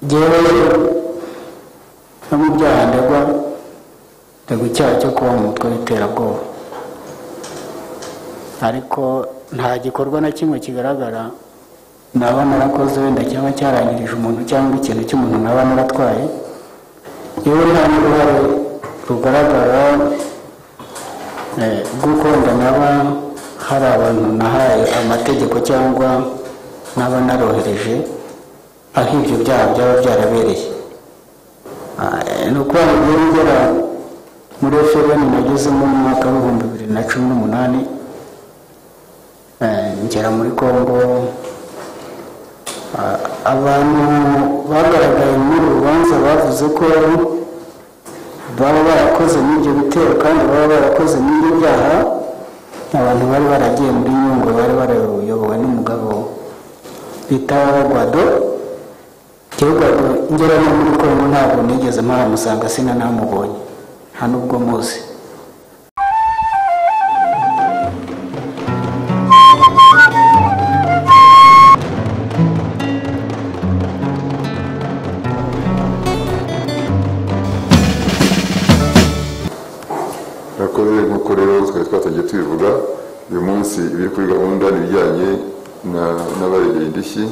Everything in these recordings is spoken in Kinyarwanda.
jewe no mu byaha ndegwa icyaha cyo kuba mu mutwe w'iterabwoba, ariko nta gikorwa na kimwe kigaragara naba narakoze wenda cyangwa cyarangirije umuntu cyangwa ikintu cy'umuntu naba naratwaye. yewe nta n'uruhare rugaragara bw'uko wenda naba hari abantu nahaye amategeko cyangwa naba narohereje aho ibyo byaha byaba byarabereye. ni ukuvuga ngo ngera muri FRN nagezemo mu mwaka w'ibihumbi 2018, ngera muri Kongo. Abantu bagaragaye muri urubanza bavuze ko baba barakoze n'ibyo bitero kandi baba barakoze n'ibyo byaha. Abantu bari baragiye muri Nyungwe, bari barayobowe n'umugabo bita Gwado. Gwado ngera no muri Kongo ntabwo nigeze mpamusanga, sina namubonye nta nubwo muzi. Nk'uko rero twari twatangiye tubivuga, uyu munsi ibiri kuri gahunda n'ibijyanye n'abaregeye indishyi,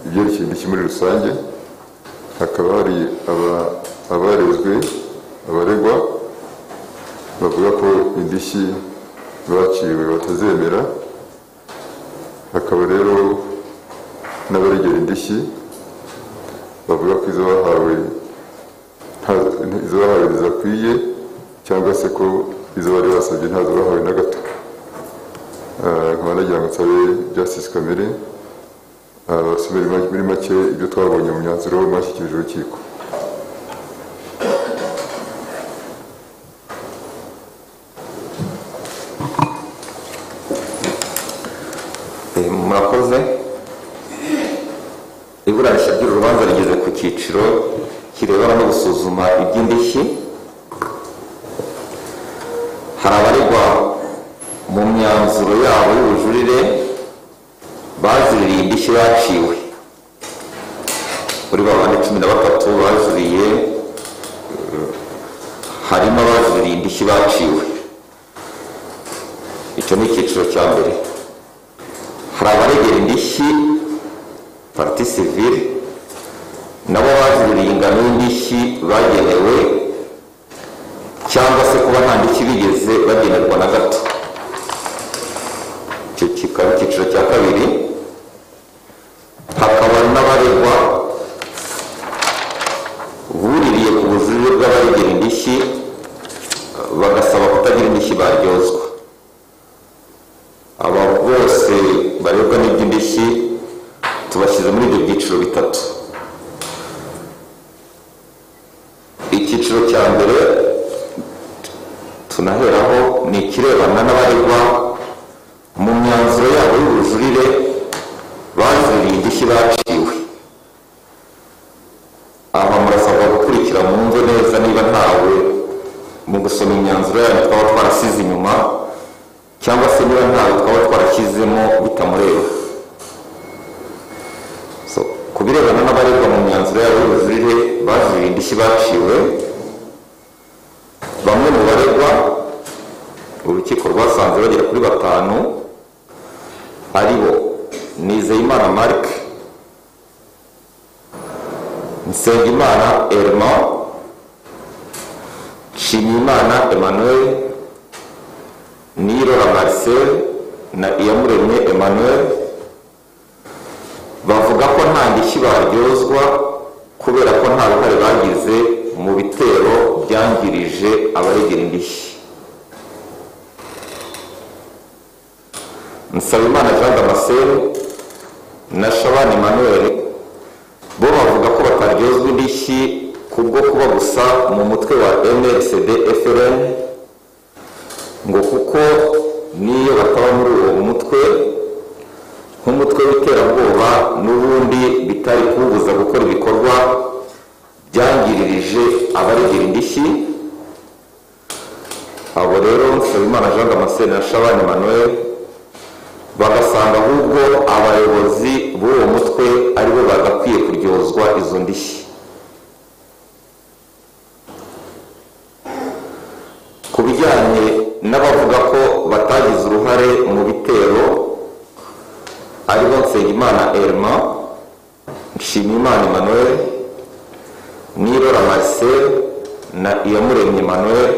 ibyerekeye indishyi muri rusange. Hakaba hari abarezwe, abaregwa bavuga ko indishyi baciwe batazemera. Hakaba rero n'abaregera indishyi bavuga ko izo bahawe zidakwiye, cyangwa se ko izo bari basabye ntazo bahawe na gato. Nkaba nagira ngo nsabe Justice Kamere basubire muri make ibyo twabonye mu myanzuro mwashyikirije urukiko. Murakoze. Iburanisha ry'urubanza rigeze ku cyiciro kirebana no gusuzuma iby'indishyi. Hari abaregwa mu myanzuro yabo y'ubujurire bajuririye indishyi baciwe. Muri babandi 13 bajuriye, harimo abajuririye indishyi baciwe. Icyo ni icyiciro cya mbere. Hari abaregera indishyi partie civile, nabo bajuririye ingano y'indishyi bagenewe cyangwa se kuba nta ndishyi bigeze bagenerwa na gato. Icyo kikaba icyiciro cya kabiri. Hakaba n'abaregwa buririye ku bujurire bw'abaregera indishyi bagasaba kutagira indishyi baryozwa. Aba bose baregwa n'iby'indishyi tubashyize muri ibyo byiciro bitatu. Icyiciro cya mbere tunaheraho ni ikirebana n'abaregwa mu myanzuro yabo y'ubujurire bajuririye indishyi baciwe. Aba murasabwa gukurikira mu mvo neza niba ntawe mu gusoma imyanzuro yayo twaba twarasize inyuma, cyangwa se niba ntawe twaba twarashyizemo bitamureba. Ku birebana n'abaregwa mu myanzuro yabo y'ubujurire bajuririye indishyi baciwe, bamwe mu baregwa urukiko rwasanze bagera kuri 5, aribo Nizeyimana Marc, Nsengimana Herman, Nshimiyimana Emmanuel, Nirora Marcel na Iyamuremye Emmanuel. Bavuga ko nta ndishyi baryozwa kubera ko nta ruhare bagize mu bitero byangirije abaregera indishyi. Nsabimana Jean Damascene na Shabani Emmanuel bo bavuga ko bataryozwa indishyi kubwo kuba gusa mu mutwe wa MRCD FRN, ngo kuko niyo bataba muri uwo mutwe nk'umutwe w'iterabwoba n'ubundi bitari kubuza gukora ibikorwa byangiririje abaregera indishyi. Abo rero Nsabimana Jean Damascene na Shabani Emmanuel bagasanga ahubwo abayobozi b'uwo mutwe aribo bagakwiye izo ndishyi. Ku bijyanye n'abavuga ko batagize uruhare mu bitero aribo Nsengimana Elma, Nshimiyimana Emmanuel, Nirora Marcel na Iyamuremye Emmanuel,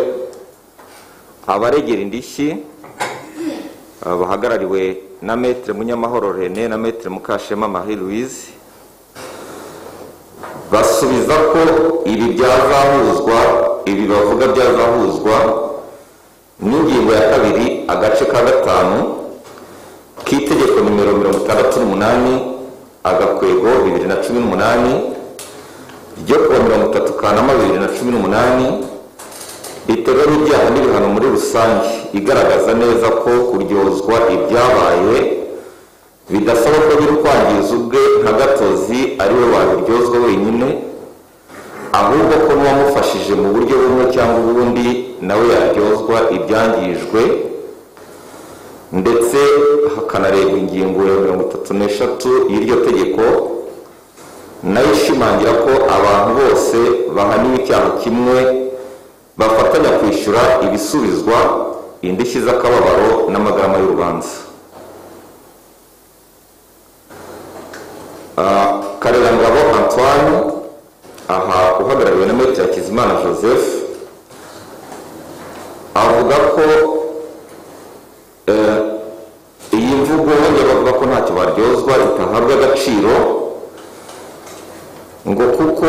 abaregera indishyi bahagarariwe na Maître Munyamahoro René na Maître Mukashema Marie Louise basubiza ko ibi bavuga byazahuzwa n'ingingo ya 2 agace ka 5 k'itegeko nimero 68 agakwego 2018 ryo kuwa 30 Kanama 2018 riteganya ibyaha n'ibihano muri rusange, igaragaza neza ko kuryozwa ibyabaye bidasaba ko biri kwangiza ubwe nka gatozi ari we wabiryozwa wenyine, ahubwo ko n'uwamufashije mu buryo bumwe cyangwa ubundi nawe yaryozwa ibyangijwe, ndetse hakanarebwa ingingo ya 33 y'iryo tegeko nayo ishimangira ko abantu bose bahaniwe icyaha kimwe bafatanya kwishyura ibisubizwa, indishyi z'akababaro n'amagarama y'urubanza. Karerangabo Antoine aha uhagarariwe na Maître Hakizimana Joseph avuga ko iyi mvugo bavuga ko ntacyo baryozwa itahabwa agaciro, ngo kuko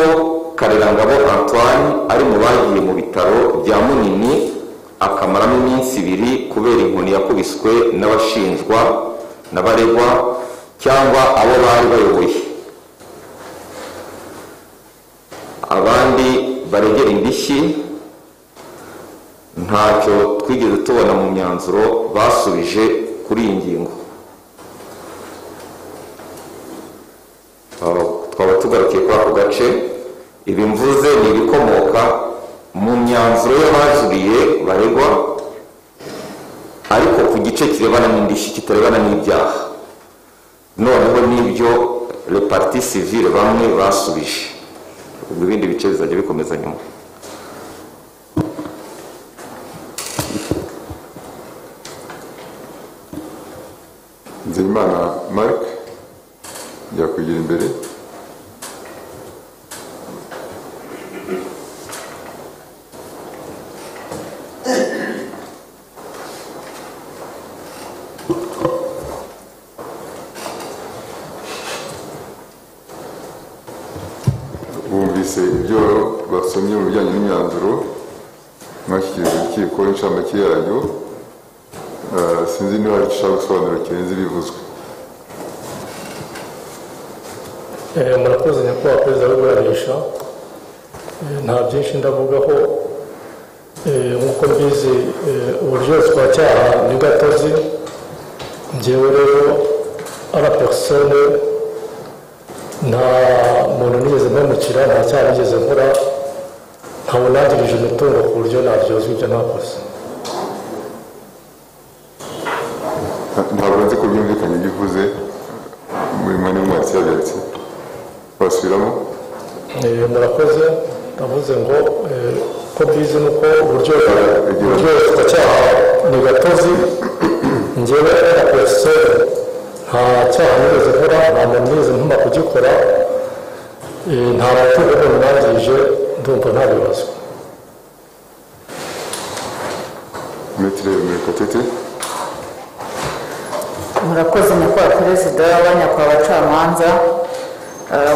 Karerangabo Antoine ari mu bagiye mu bitaro bya Munini akamaramo iminsi 2 kubera inkoni yakubiswe n'abashinjwa n'abaregwa cyangwa abo bari bayoboye. Abandi baregera indishyi ntacyo twigeze tubona mu myanzuro basubije kuri iyi ngingo. Twaba tugarukiye kuri ako gace. Ibi mvuze ni ibikomoka mu myanzuro y'abajuriye baregwa, ariko ku gice kirebana n'indishyi kitarebana n'ibyaha, noneho n'ibyo le parti civile bamwe basubije. Ubwo ibindi bice bizajya bikomeza nyuma. Nzeyimana Marc yakwigira imbere. Bumvise ibyo basomye mu bijyanye n'imyanzuro mwashyikirije urukiko inshamake yayo. Sinzi niba hari icyo gusobanura kirenze ibivuzwe. Murakoze nyakubahwa perezida w'iburanisha, nta byinshi ndavugaho. Nk'uko mbizi uburyozwacyaha ni gatozi, njyewe rero ara persone nta muntu nigeze mpemukira, nta cyaha nigeze nkora, ntabwo nangirije umutungo ku buryo naryozwa ibyo ntakoze. Ntabwo nzi ko byumvikanye bivuze muri mwanya w'umwanditsi yabyaritse basubiramo. Murakoze, ndavuze ngo ko bizi nuko uburyozwacyaha ni gatozi, njyewe na persone nta cyaha nigeze nkora, nta muntu nigeze ntuma kugikora, nta mutungo nangirije, ndumva nta bibazo. Maître Murekatete. Murakoze nyakubahwa perezida w'abanyakubahwa abacamanza,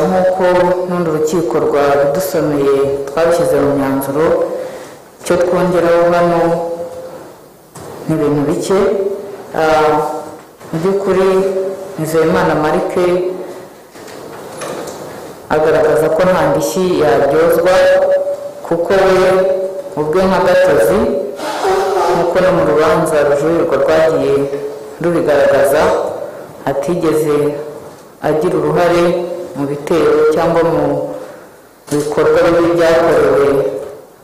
nk'uko n'undi urukiko rwadusomeye twabishyize mu myanzuro, icyo twongeraho hano ni ibintu bike. Mu by'ukuri Nzeyimana Marc agaragaza ko nta ndishyi yaryozwa kuko we ubwe nka gatozi, nk'uko no mu rubanza rujurirwa rwagiye rubigaragaza, atigeze agira uruhare mu bitero cyangwa mu bikorwa bibi byakorewe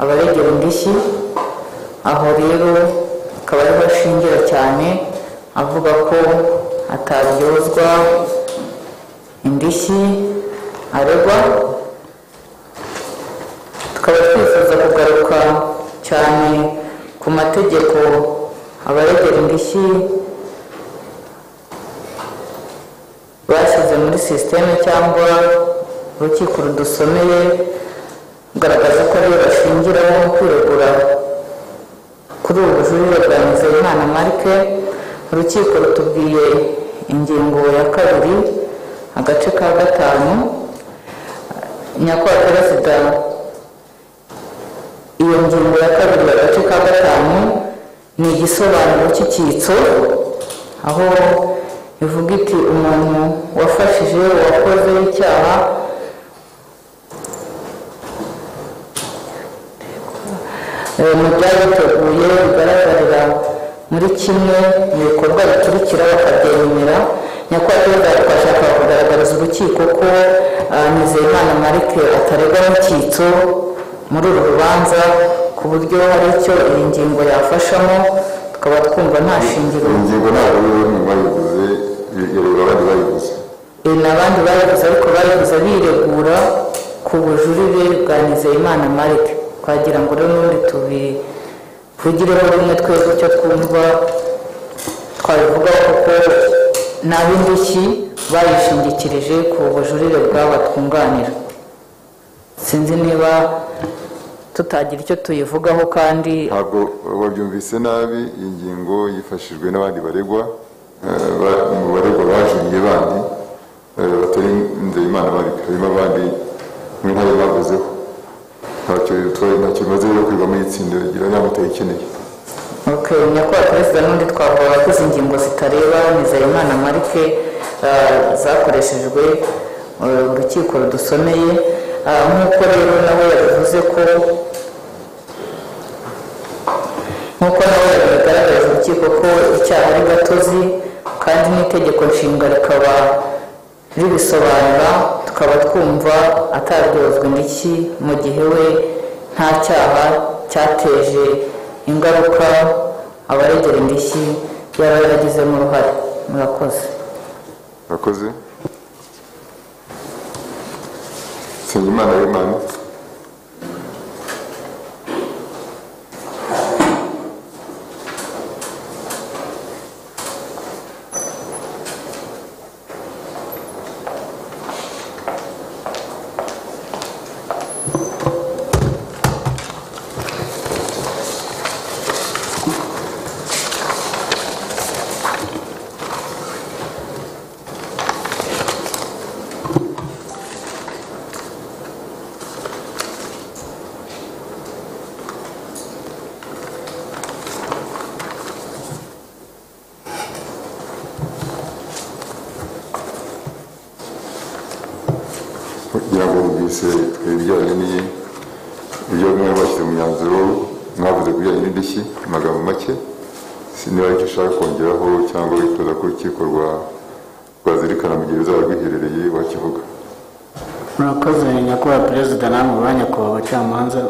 abaregera indishyi. Aho rero akaba ariho ashingira cyane avuga ko ataryozwa indishyi aregwa, cyane ku mategeko abaregera indishyi bashyize muri sisiteme cyangwa urukiko rudusomeye kugaragaza ko ariyo bashingiraho mu kwiregura kuri ubu bujurire bwa Nizeyimana Marc. Urukiko rutubwiye ingingo ya 2 agace ka 5 nyakubahwa perezida. Iyo ngingo ya 2 agace ka 5 ni igisobanuro cy'icyitso, aho ivuga iti umuntu wafashije uwakoze icyaha mu byabiteguye bigaragarira muri kimwe mu bikorwa bikurikira bakabyemera. Nyakubahwa perezida twashaka kugaragariza urukiko ko Nizeyimana Marc ataregwa n'icyitso muri uru rubanza, ku buryo hari icyo iyi ngingo yafashamo tukaba twumva nta shingiro. ingingo ntabwo bayivuze, yareba abandi bayivuze. N'abandi bayivuze, ariko bayivuze biregura ku bujurire bwa Nizeyimana Marc. Twagira ngo rero n'ubundi tubivugireho rimwe twese icyo twumva twabivugaho, kuko n'ab'indishyi bayishingikirije ku bujurire bw'aba twunganira. Sinzi niba tutagira icyo tuyivugaho kandi Ntabwo babyumvise nabi. Iyi ngingo yifashijwe n'abandi baregwa, mu baregwa bajuriye bandi batari Nizeyimana Marc. Harimo abandi mwe ntayo bavuzeho. Ntacyo bimaze rero kwiga muri itsinda rigira inama utayikeneye. nyakubahwa perezida, n'undi twavuga ko izi ngingo zitareba Nizeyimana Marc zakoreshejwe urukiko rudusomeye, nk'uko rero nawe yabivuze ko yabigaragaza urukiko ko icyaha ari gatozi kandi n'itegeko nshinga rikaba ribisobanura, tukaba twumva ataryozwa indishyi mu gihe we nta cyaha cyateje ingaruka abaregera indishyi yaba yaragizemo uruhare. Murakoze. Murakoze. Nsengimana Imana. kugira ngo bumvise ibijyanye n'ibyo mwe bashyize mu myanzuro mwavuze ku bijyanye n'indishyi amagambo make, niba icyo ushaka kongeraho cyangwa wifuza ko urukiko rwazirikana mu gihe ruzaba rwiherereye wakivuga. murakoze nyakubahwa perezida, namwe banyakubahwa abacamanza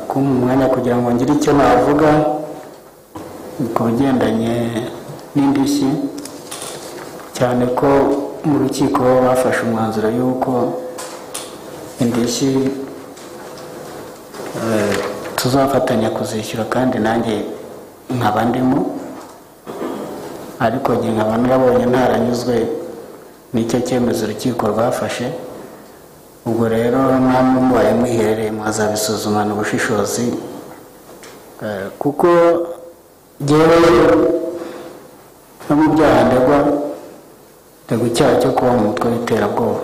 kumpa umwanya kugira ngo ngire icyo navuga ku bigendanye n'indishyi, cyane ko mu rukiko bafashe umwanzuro y'uko indishyi tuzafatanya kuzishyura kandi nanjye nkaba ndimo, ariko njye nkaba narabonye ntaranyuzwe n'icyo cyemezo urukiko rwafashe. ubwo rero namwe mubaye mwiherereye mwazabisuzumana ubushishozi, kuko jyewe no mu byaha ndegwa icyaha cyo kuba mu mutwe w'iterabwoba,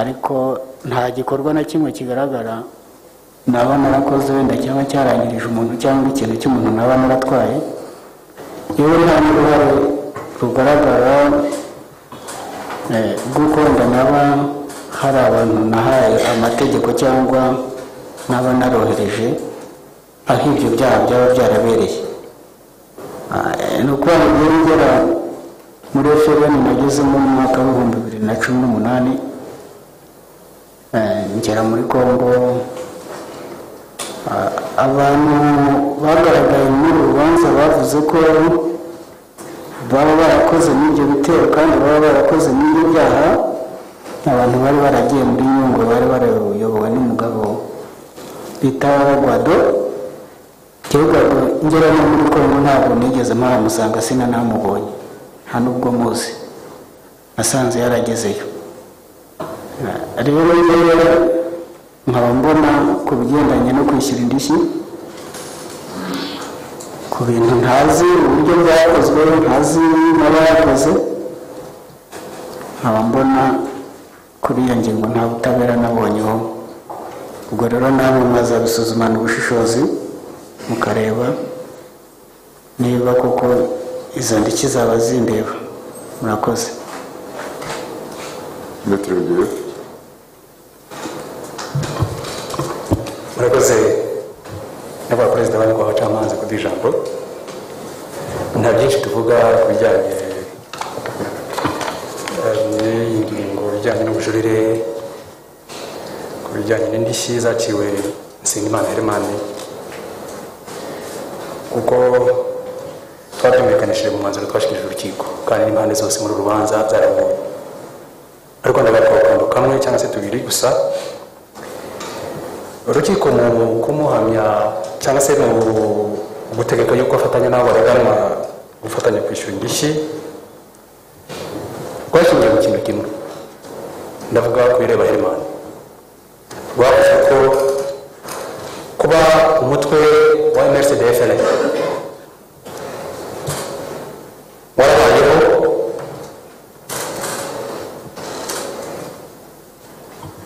ariko nta gikorwa na kimwe kigaragara naba narakoze wenda cyangwa cyarangirije umuntu cyangwa ikintu cy'umuntu naba naratwaye, yewe nta n'uruhare rugaragara bw'uko wenda naba hari abantu nahaye amategeko cyangwa naba narohereje aho ibyo byaha byaba byarabereye. ni ukuvuga ngo ngera muri FLN nagezemo mu mwaka w'ibihumbi 2018, ngera muri Congo. abantu bagaragaye muri rubanza bavuze ko baba barakoze n'ibyo bitero kandi baba barakoze n'ibyo byaha. abantu bari baragiye muri Nyungwe bari barayobowe n'umugabo bita Gwado. Gwado ngera no muri Kongo ntabwo nigeze mparamusanga sinanamubonye, nta nubwo muzi, nasanze yaragezeyo. Rero nkaba mbona ku bigendanye no kwishyura indishyi ku bintu ntazi uburyo bwakozwe, ntazi n'abayakoze, nkaba mbona kuri iyo ngingo nta butabera nabonyeho. Ubwo rero namwe mwazabisuzumana ubushishozi mukareba niba koko izo ndishyi zaba zindeba. Murakoze. Murakoze nyakubahwa perezida wa nyakubahwa abacamanza kuduha ijambo. Nta byinshi tuvuga ku bijyanye n'iyi ngingo ijyanye n'ubujurire, ku bijyanye n'indishyi zaciwe Nsengimana Herman, kuko twabyumvikanishije mu mwanzuro twashyikirijwe urukiko kandi n'impande zose muri urubanza zarabonye. Ariko ndagaruka ku kantu kamwe cyangwa se tubiri gusa. Urukiko mu kumuhamya cyangwa se mu gutegeka yuko afatanya n'abo bareganwa gufatanya kwishyura indishyi rwashingiye mu kintu kimwe, ndavuga ku bireba Herman. Rwavuze ko kuba umutwe wa MRCD-FLN warabayeho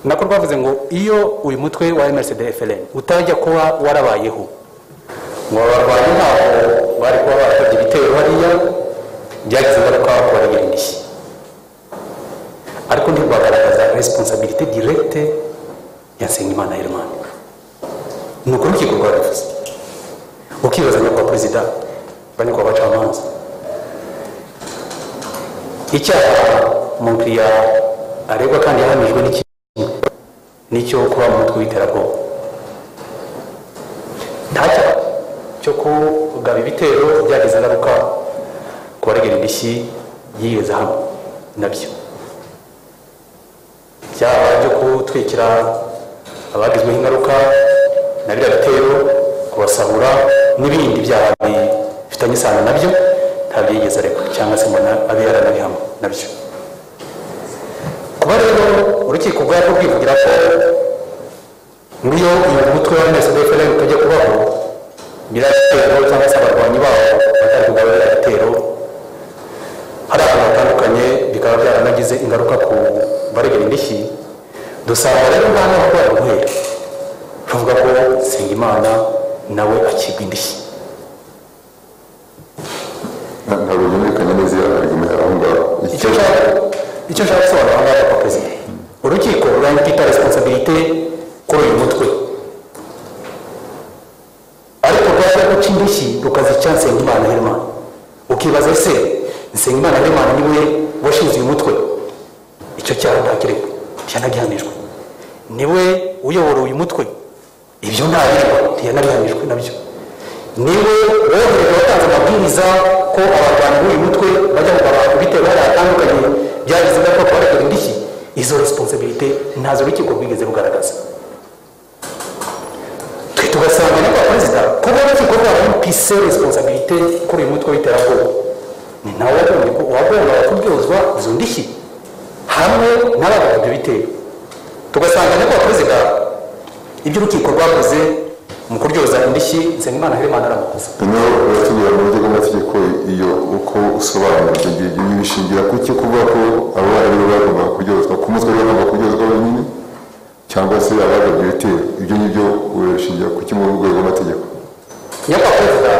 nako rwavuze ngo iyo uyu mutwe wa MRCD-FLN utajya kuba warabayeho ngo abarwanyi ntabwo bari kuba barakoze ibitero hariya byagize ingaruka ku baragira indishyi, ariko ntirwagaragaza responsabilité directe ya Nsengimana Herman. Ni ukuri urukiko rwabivuze. Ukibaza nyakubahwa perezida wa nyakubahwa abacamanza, icyaha umukiriya aregwa kandi yahamijwe n'icyo kuba mu mutwe w'iterabwoba, nta cyaha cyo kugaba ibitero byagize ingaruka ku baregera indishyi yigeze hamwe nabyo. Ibyaha byo gutwikira abagizweho ingaruka na biriya bitero, kubasahura n'ibindi byaha bifitanye isano nabyo ntabyo yigeze aregwa cyangwa se mbona abe yaranabihamwe nabyo. Kuba rero urukiko rwari rwivugira ko nk'iyo uyu mutwe wa MRCD-FLN utajya kubaho biriya bitero cyangwa se abarwanyi babo batari kugaba biriya bitero hari ahantu hatandukanye bikaba byaranagize ingaruka ku baregera indishyi, dusanga rero nta n'aho rwari guhera ruvuga ko Nsengimana nawe akigwa indishyi. ntabwo byumvikanye neza aho ngaho. icyo nshaka gusobanura aho ngaho kwa perezida, urukiko rurangita responsabilité kuri uyu mutwe, ariko rwaje guca indishyi rukazica Nsengimana Herman. Ukibaza ese Nsengimana Herman niwe washinze uyu mutwe? Icyo cyaha ntakiregwa, ntiyanagihanijwe. Niwe uyobora uyu mutwe, ibyo ntabiregwa, ntiyanabihanijwe nabyo. Niwe wohereje watanze amabwiriza ko abarwanyi b'uyu mutwe bajya kugaba ibitero hatandukanye byagize ingaruka ku baregera indishyi. Izo responsabilité ntazo urukiko rwigeze rugaragaza. Twe tugasanga nyakubahwa perezida kuba urukiko rwarampise responsabilité kuri uyu mutwe w'iterabwoba, ni nawe wagombaga kuryozwa izo ndishyi hamwe n'abagaba ibyo bitero. Tugasanga nyakubahwa perezida ibyo urukiko rwakoze mu kuryoza indishyi Nsengimana Herman aramukoze. Noneho uratubwira mu buryo bw'amategeko iyo uko usobanura ibyo ngibyo bishingira ku cyo kuvuga ko abo bari bagomba kuryozwa ku mutwe bagomba kuryozwa wenyine cyangwa se abagabye ibitero, ibyo ngibyo urashingira ku cyo mu rwego rw'amategeko? Nyakubahwa perezida,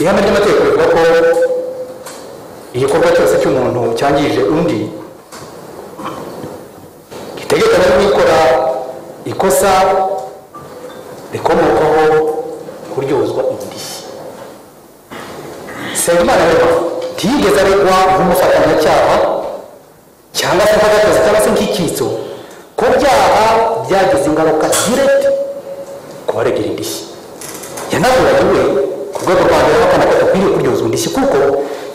ihame ry'amategeko rivuga ko igikorwa cyose cy'umuntu cyangije undi gitegekana n'ikora ikosa rikomokaho kuryozwa indishyi. Nsengimana Herman ntiyigeze aregwa nk'umufatanyacyaha cyangwa se nk'agakozi cyangwa se nk'icyitso ku byaha byagize ingaruka direct ku baregera indishyi. Yanaburiwe ku rwego rwa mbere bakana ko akwiriye kuryozwa indishyi kuko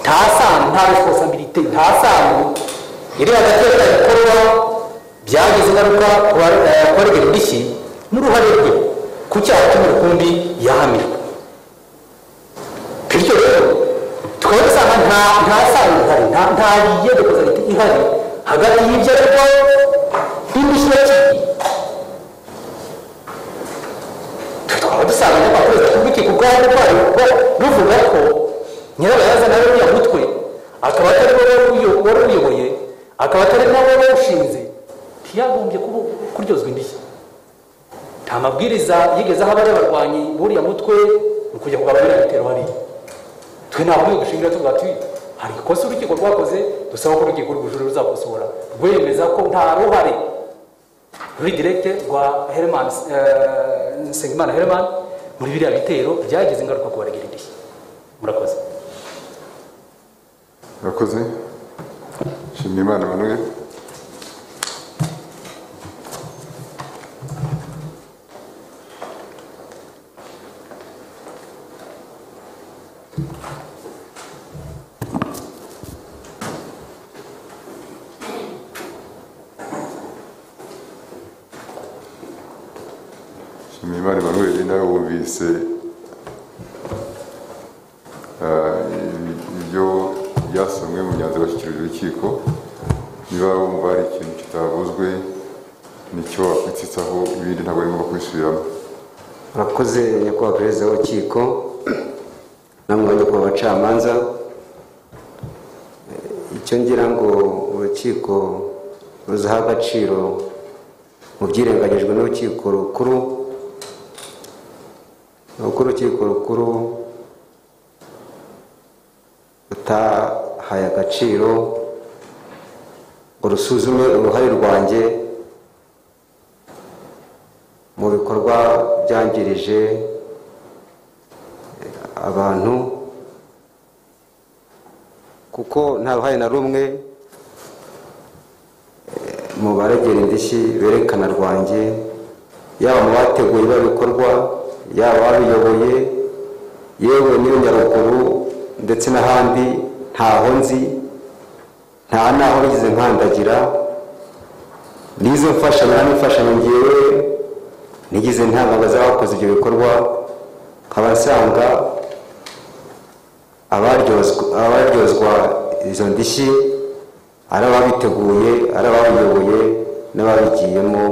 nta sano, nta responsabilité, nta sano iri hagati y'ibikorwa byagize ingaruka ku baregera indishyi n'uruhare rwe. ku cyaha kimwe rukumbi yahamijwe. Bityo rero tukaba dusanga nta sano ihari, nta yiyegeka ihari hagati y'ibyo aregwa n'indishyi yaciye. Tukaba dusanga n'abakozi b'urukiko rwari ruvuga ko nyirabayazana ari uriya mutwe, akaba atari we wari uyoboye, akaba atari nawe wawushinze, ntiyagombye kuryozwa indishyi. Nta mabwiriza yigeze aho abari abarwanyi buriya mutwe mu kujya kugabanya ibitero hariya. Twe ntabwo dushingira tuvuga ati hari ikosa urukiko rwakoze, dusaba ko urukiko rw'ubujurire ruzakosora rwemeza ko nta ruhare ruri direkite rwa Nsengimana Herman muri biriya bitero byagize ingaruka ku baregera indishyi. Murakoze. Murakoze. Nshimiyimana Emmanuel. Nshimiyimana Emmanuel nawe wumvise ibyo byasomwe mu myanzuro yashyikirijwe urukiko. Niba wumva hari ikintu kitavuzwe nicyo wakwitsitsaho, ibindi ntabwo ari ngombwa kubisubiramo. Murakoze nyakubahwa perezida w'urukiko, namwe nyakubahwa abacamanza. Icyo ngira ngo urukiko ruzaha agaciro mu byirengagijwe n'urukiko rukuru, nuko urukiko rukuru rutahaye agaciro ngo rusuzume uruhare rwanjye mu bikorwa byangirije abantu, kuko nta ruhare na rumwe mu baregera indishyi berekana rwanjye, yaba mu bateguye ibikorwa, yaba ababiyoboye, yewe n'iyo Nyaruguru ndetse n'ahandi ntaho nzi, nta naho nigeze nkandagira. N'izo mfashanyo ngewe nigize ntanga z'abakoze ibyo bikorwa, nkaba nsanga abaryozwa izo ndishyi ari ababiteguye, ari ababiyoboye n'ababigiyemo.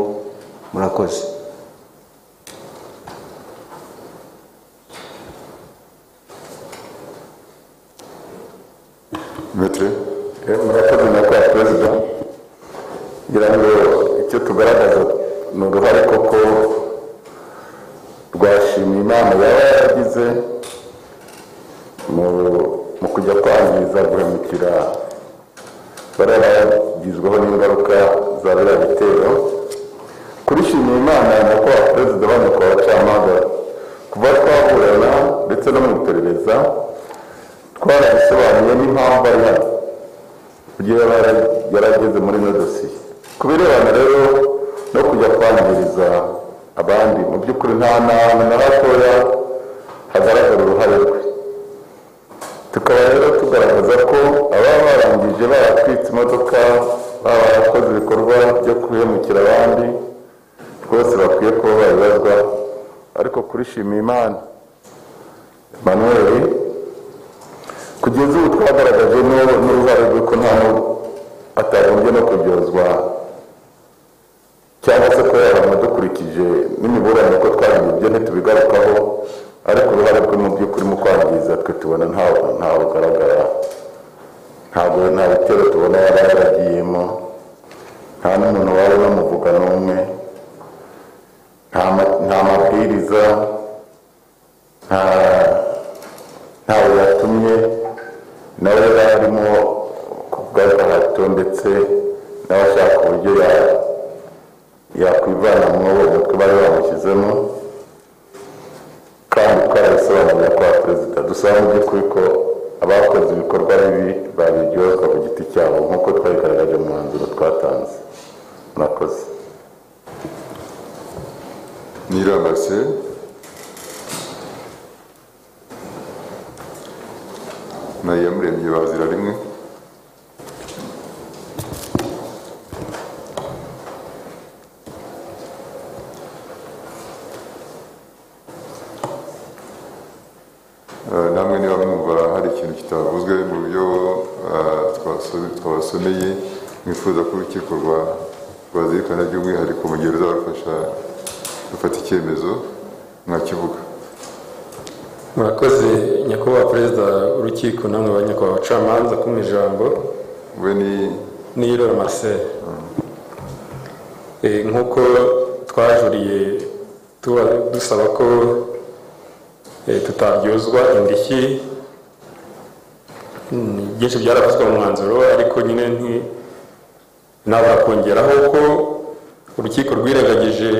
Murakoze. Maître. Murakoze nyakubahwa perezida. Ngira ngo icyo tugaragaza ni uruhare koko rwa Nshimiyimana yaba yaragize mu kujya kwangiza, guhemukira bariya bagizweho n'ingaruka za biriya bitero. Kuri Nshimiyimana nyakubahwa perezida wa nyakubahwa abacamanza, kuva twaburana ndetse no mu iperereza twarabisobanuye n'impamvu ari hano kugira yarageze muri ino dosiye. Ku birebana rero no kujya kwangiriza abandi, mu by'ukuri nta hantu na hatoya hagaragara uruhare rwe. Tukaba rero tugaragaza ko ababa barangije baratwitse imodoka, baba barakoze ibikorwa byo guhemukira abandi, rwose bakwiye kuba babibazwa. Ariko kuri Nshimiyimana Emmanuel, kugeza ubu twagaragaje n'uruhare rwe ko nta atagombye no kuryozwa, cyangwa se ko yabona dukurikije n'imiburane ko twagiye ibyo ntitubigarukaho, ariko uruhare rwe mu by'ukuri mu kwangiza twe tubona ntawe ugaragara. Ntabwo nta bitero tubona yari yaragiyemo, nta n'umuntu wari unamuvuga n'umwe, nta mabwiriza, ntawe yatumye nawe yari arimo kubw'agahato, ndetse n'abashaka uburyo yakwivana mu mutwe bari bamushyizemo. Kandi twarabisobanurira kwa perezida, dusaba mu by'ukuri ko abakoze ibikorwa bibi babiryozwa ku giti cyabo nk'uko twabigaragaje mu mwanzuro twatanze. Murakoze. Nirambase. Na Iyamuremye bazira rimwe. kitavuzwe mu buryo twabasomeye, mwifuza ko urukiko rwazirikana by'umwihariko mu gihe ruzabafasha gufata icyemezo, mwakivuga. murakoze nyakubahwa perezida w'urukiko, namwe ba nyakubahwa abacamanza kumpa ijambo. we ni Irora Marcel. Nk'uko twajuriye dusaba ko tutaryozwa indishyi, byinshi byaravuzwe mu mwanzuro, ariko nyine nabura kongeraho ko urukiko rwirengagije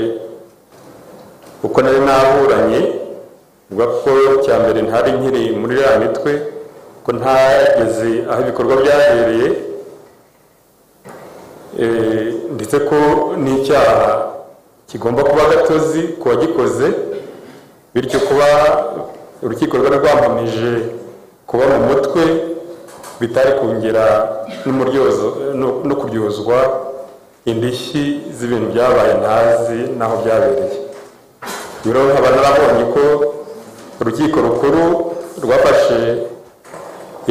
uko nari naburanye, uvuga ko cya mbere ntari nkiri muri ya mitwe, ko ntageze aho ibikorwa byabereye, ndetse ko n'icyaha kigomba kuba gatozi ku wagikoze, bityo kuba urukiko rwari rwampamije kuba mu mutwe bitari kongera no kuryozwa indishyi z'ibintu byabaye ntazi n'aho byabereye. rero nkaba narabonye ko urukiko rukuru rwafashe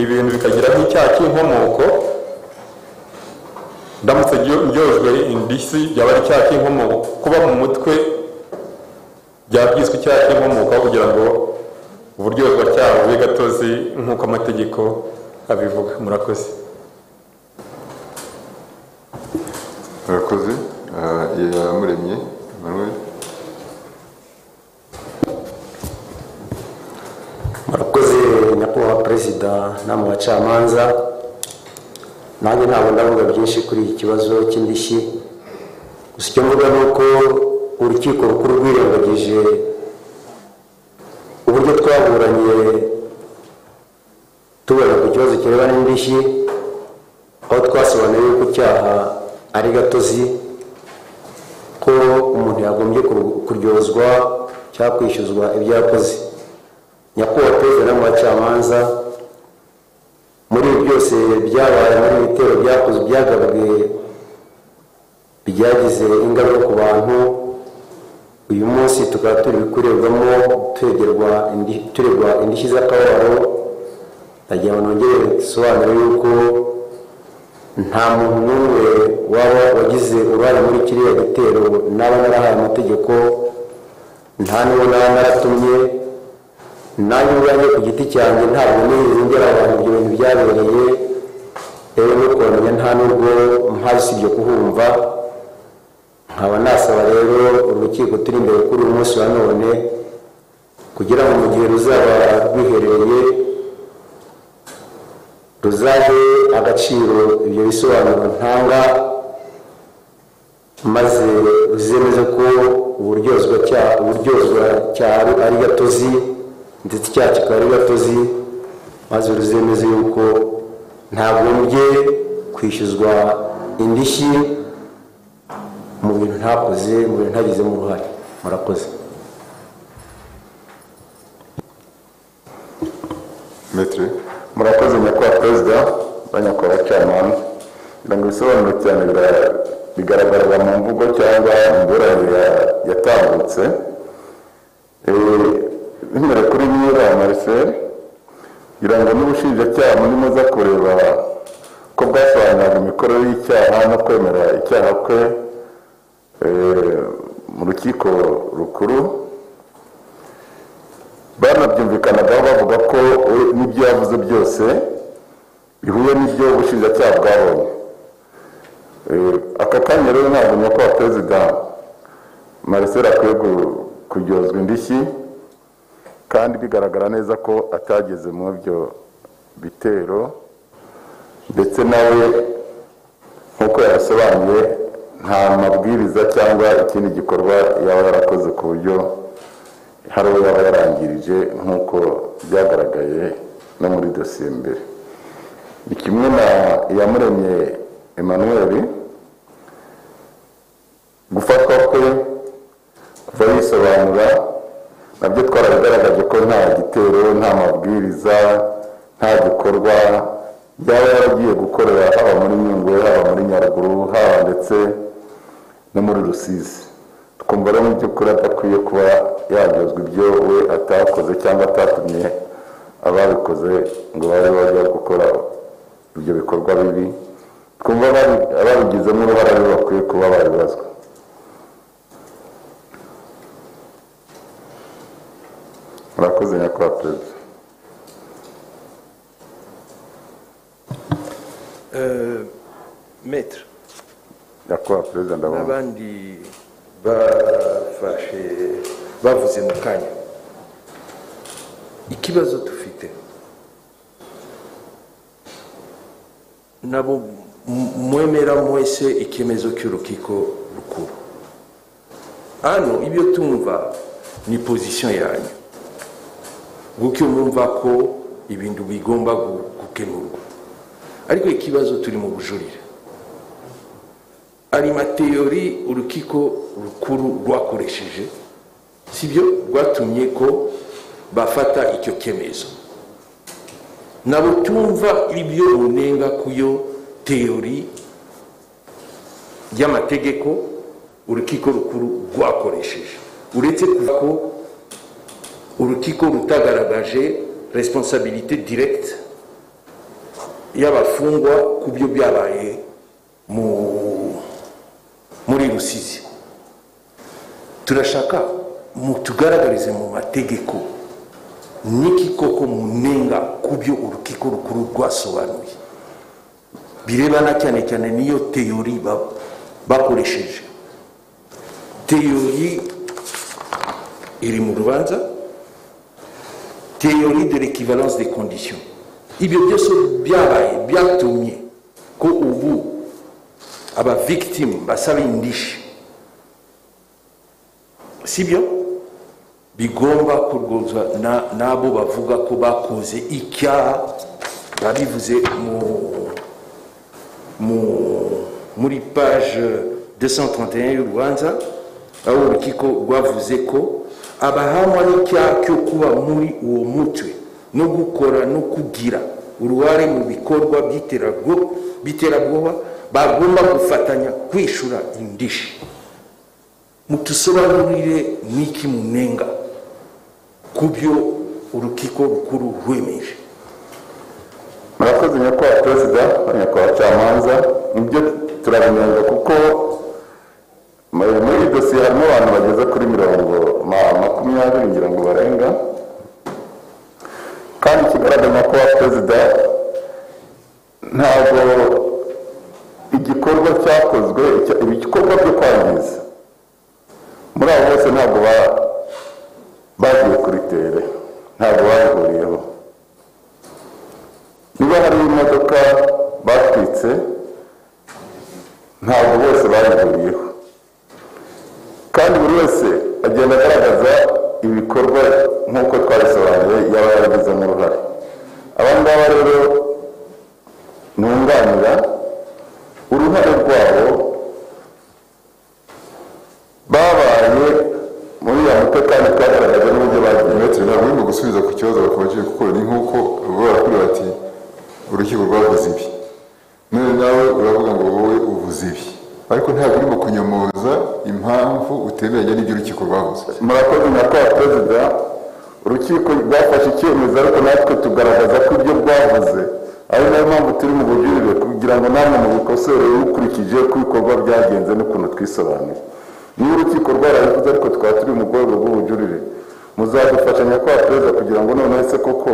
ibintu bikagira nk'icyaha cy'inkomoko, ndamutse ryojwe indishyi byaba ari icyaha cy'inkomoko, kuba mu mutwe byabyiswe icyaha cy'inkomoko kugira ngo uburyozwacyaha bube gatozi nk'uko amategeko abivuga. murakoze. murakoze. Iyamuremye Emmanuel. murakoze nyakubahwa perezida namwe bacamanza, nanjye ntabwo ndavuga byinshi kuri iki kibazo cy'indishyi, gusa icyo mvuga ni uko urukiko rukuru rwirengagije uburyo twaburanye tubona ku kibazo kirebana n'indishyi, aho twasobanuye yuko icyaha ari gatozi, ko umuntu yagombye kuryozwa cyangwa kwishyuzwa ibyo yakoze. nyakubahwa perezida n'abacamanza, muri ibi byose byabaye muri ibitero byakozwe byagabwe byagize ingaruka ku bantu, uyu munsi tukaba turi kurebwamo turegwa indishyi z'akababaro. ndagira ngo nongere bisobanure yuko nta muntu n'umwe waba wagize uruhare muri kiriya gitero naba narahaye amategeko, nta n'uwo naba naratumye, nanjye ubwanjye ku giti cyanjye ntabwo nigeze ngera abantu ibyo bintu byabereye, rero no kumenya nta n'ubwo mpazi usibye kuhumva. nkaba nasaba rero urukiko turi imbere kuri uyu munsi wa none, kugira ngo mu gihe ruzaba rwiherereye ruzahe agaciro ibyo bisobanuro ntanga, maze ruzemeze ko uburyozwacyaha ari gatozi, ndetse icyaha kikaba ari gatozi, maze ruzemeze yuko ntagombye kwishyuzwa indishyi mu bintu ntakoze, mu bintu ntagizemo uruhare. murakoze. Maître. murakoze nyakubahwa perezida na nyakubahwa abacamanza, kugira ngo ibisobanuro cyane bigaragara mu mvugo cyangwa imburane yatambutse. bimere kuri Irora Marcel, kugira ngo n'ubushinjacyaha murimo za kureba ko bwasobanuraga imikorere y'icyaha no kwemera icyaha kwe mu rukiko rukuru, banabyumvikanagaho bavuga ko n'ibyo yavuze byose bihuye n'ibyo ubushinjacyaha bwabonye. aka kanya rero ntabwo nyakubahwa perezida Marcel akwiye kuryozwa indishyi, kandi bigaragara neza ko atageze mu byo bitero, ndetse nawe nk'uko yabisobanuye nta mabwiriza cyangwa ikindi gikorwa yaba yarakoze ku buryo hari uwo yaba yarangirije nk'uko byagaragaye no muri dosiye mbere. ni kimwe na Iyamuremye Emmanuel, gufatwa kwe kuva yisobanura nabyo twarabigaragaje ko nta gitero, nta mabwiriza, nta gikorwa yaba yaragiye gukorera, haba muri Nyungwe, haba muri Nyaruguru, haba ndetse no muri Rusizi. twumva rero mu by'ukuri adakwiye kuba yaryozwa ibyo we atakoze cyangwa atatumye ababikoze ngo babe bajya gukora ibyo bikorwa bibi, twumva ababigizemo uruhare aribo bakwiye kuba babibazwa. murakoze nyakubahwa perezida. Maître, nyakubahwa perezida ndabona n'abandi bafashe bavuze mu kanya, ikibazo dufite nabo mwemera mwese icyemezo cy'urukiko rukuru. Hano ibyo tumva ni position yanyu, gutyo mwumva ko ibintu bigomba gukemurwa, ariko ikibazo turi mu bujurire. Ari mateori urukiko rukuru rwakoresheje, sibyo rwatumye ko bafata icyo cyemezo. Nabo tumva ibyo unenga kuyo teori y'amategeko urukiko rukuru rwakoresheje, uretse kuvuga ko urukiko rutagaragaje responsabilité directe y'abafungwa ku byo byabaye muri Rusizi. Turashaka mutugaragarize mu mategeko niki koko munenga ku byo urukiko rukuru rwasobanuye birebana cyane cyane niyo teori bakoresheje. Teori iri mu rubanza, théorie de l'équivalence des conditions. Ibyo byose byabaye byatumye ko ubu aba victime basaba indishi, sibyo bigomba kurwozwa nabo bavuga ko bakoze icyaha, babivuze muri page 231 y'urubanza, aho urukiko rwavuze ko abahamwa n'icyaha cyo kuba muri uwo mutwe no gukora no kugira uruhare mu bikorwa by'iterabwoba bagomba gufatanya kwishura indishi. Mutusobanurire niki munenga ku byo urukiko rukuru rwemeje. murakoze nyakubahwa perezida, nyakubahwa camanza. ibyo turabinenga kuko muri dosiye harimo abantu bageze kuri 20 ngira ngo barenga, kandi ikigaragara nyakubahwa perezida ntabwo igikorwa cyakozwe, ibikorwa byo kwangiza muri abo bose ntabwo bagiye kuri tere, ntabwo babihuriyeho. niba hari imodoka batwitse ntabwo bose babihuriyeho, kandi buri wese agenda agaragaza ibikorwa nk'uko twabisobanuye yaba yaragizemo uruhare. aba ngaba rero nunganira uruhare rwabo babaye muri ya mutekano twagaragaje n'uburyo bagiye. ntabwo urimo gusubiza ku kibazo bakomeje kuko ni nk'uko barakubwira bati urukiko rwavuze ibi, none nawe uravuga ngo wowe uvuze ibi, ariko ntabwo urimo kunyomoza impamvu utemeranya n'ibyo urukiko rwavuze. murakoze nyakubahwa perezida, urukiko rwafashe icyemezo ariko natwe tugaragaza ko ibyo rwavuze ari nayo mpamvu turi mu bujurire, kugira ngo namwe mubikosore mukurikije ko ibikorwa byagenze n'ukuntu twisobanuye. niba urukiko rwarabivuze ariko tukaba turi mu rwego rw'ubujurire, muzadufasha nyakubahwa perezida kugira ngo none se koko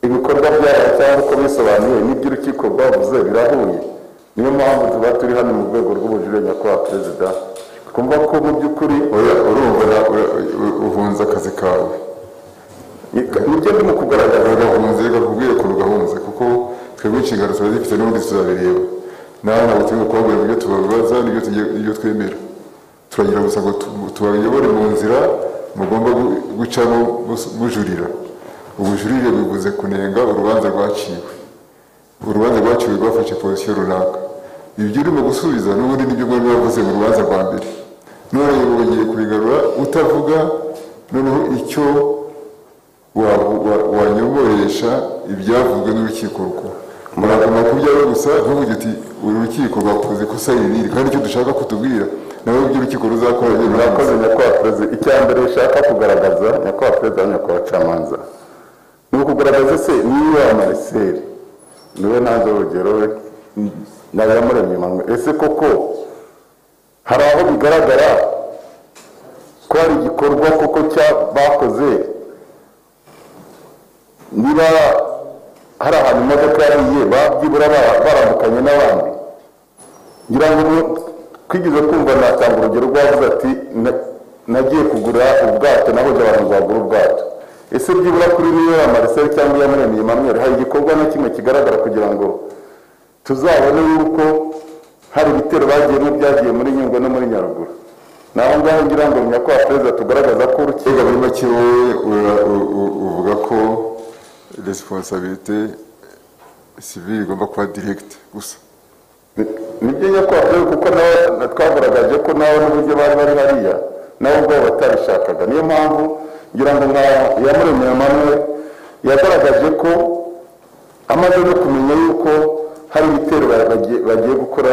ibikorwa byabo cyangwa uko bisobanuye n'ibyo urukiko rwavuze birahuye. niyo mpamvu tuba turi hano mu rwego rw'ubujurire nyakubahwa perezida, twumva ko mu by'ukuri urumva uhunze akazi kawe. nibyo ndimo kugaragaza. ugahunze reka kubwire ukuntu ugahunze, kuko twebwe inshingano tuba zifite n'ubundi tuzabireba. nawe ntabwo turimo kubabwira ibyo tubabaza n'ibyo twemera, turagira gusa ngo tubayobore mu nzira mugomba gucamo mujurira. ubujurire bivuze kunenga urubanza rwaciwe. urubanza rwaciwe rwafashe position runaka, ibyo urimo gusubiza n'ubundi nibyo mwari bavuze mu rubanza rwa mbere, none ugiye kubigarura utavuga noneho icyo wanyoboresha ibyavuzwe n'urukiko rukuru. muragomba kubyaho gusa ntuvuge uti uru rukiko rwakoze ikosa rinini, kandi icyo dushaka kutubwira nawe ibyo urukiko ruzakora. murakoze nyakubahwa perezida, icya mbere nshaka kugaragaza nyakubahwa perezida, nyakubahwa camanza, ni ukugaragaza se niba Marcel niwe ntanze urugero we na Iyamuremye Emmanuel, ese koko hari aho bigaragara ko hari igikorwa koko bakoze, niba hari ahantu imodoka yariye babyibura barambukanye n'abandi? ngira ngo twigeze kumva natanga urugero rwavuze ati nagiye kugura ubwato naho abantu bagura ubwato. Ese byibura kuri niyo Marcel cyangwa Iyamuremye Emmanuel hari igikorwa na kimwe kigaragara kugira ngo tuzabone yuko hari ibitero bagiyemo byagiye muri Nyungwe no muri Nyaruguru? naho ngaho ngira ngo nyakubahwa perezida tugaragaza ko urukiko muri make wowe uvuga ko responsabilité civile igomba kuba direct gusa. nibyo nyakubahwa perezida, kuko nawe twagaragaje ko nawe n'uburyo bari hariya nawe ubwo batabishakaga. niyo mpamvu ngira ngo Iyamuremye Emmanuel yagaragaje ko amaze no kumenya yuko hari ibitero bagiye gukora,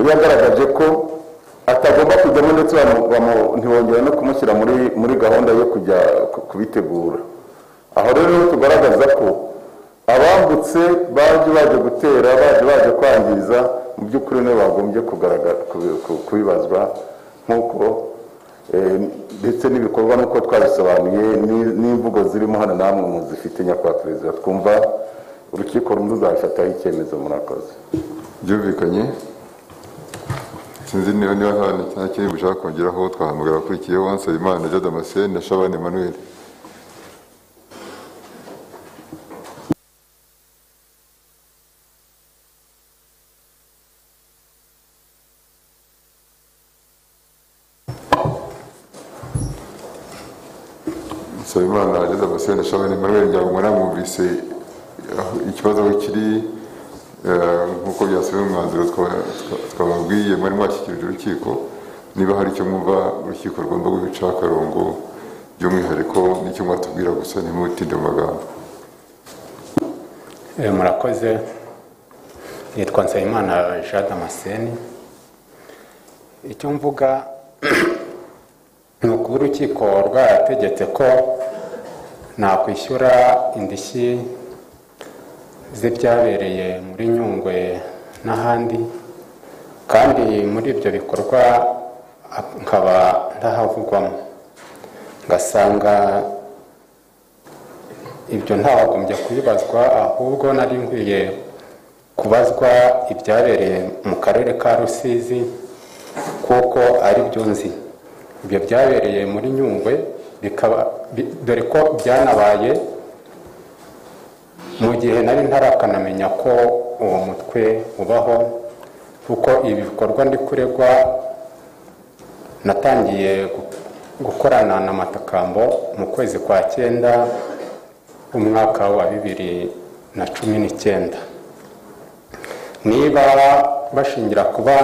yagaragaje ko atagomba kujyamo ndetse ntibongera no kumushyira muri gahunda yo kujya kubitegura. aho rero tugaragaza ko abambutse baje gutera baje kwangiza mu by'ukuri nibo bagombye kubibazwa nk'uko ndetse n'ibikorwa n'uko twabisobanuye n'imvugo zirimo hano namwe muzifite nyakubahwa perezida, twumva urukiko ruzabifataho icyemezo. murakoze. byumvikanye. sinzi niba nta kintu gushaka kongeraho, twahamagara akurikiyeho Nsabimana Jean Damascene na Shabani Emmanuel. Nsabimana Jean Damascene na Shabani Emmanuel, ngira ngo mwaramwumvise ikibazo aho kiri, nk'uko byasubiye mu mwanzuro twababwiye mwari mwashyikirije urukiko. niba hari icyo mwumva urukiko rugomba guca akarongo by'umwihariko n'icyo mwatubwira gusa ntimutinde mu magambo. murakoze. nitwa Nsabimana Jean Damascene. icyo mvuga ni ukuba urukiko rwarategetse ko nakwishyura indishyi z'ibyabereye muri Nyungwe n'ahandi, kandi muri ibyo bikorwa nkaba ndahavugwamo, ngasanga ibyo ntawagombye kubibazwa, ahubwo nari nkwiye kubazwa ibyabereye mu karere ka Rusizi kuko ari byo nzi. ibyo byabereye muri Nyungwe bikaba dore ko byanabaye mu gihe nari ntarakanamenya ko uwo mutwe ubaho, kuko ibi bikorwa ndi kuregwa natangiye gukorana na Matakambo mu kwezi kwa 9 umwaka wa 2019. niba bashingira kuba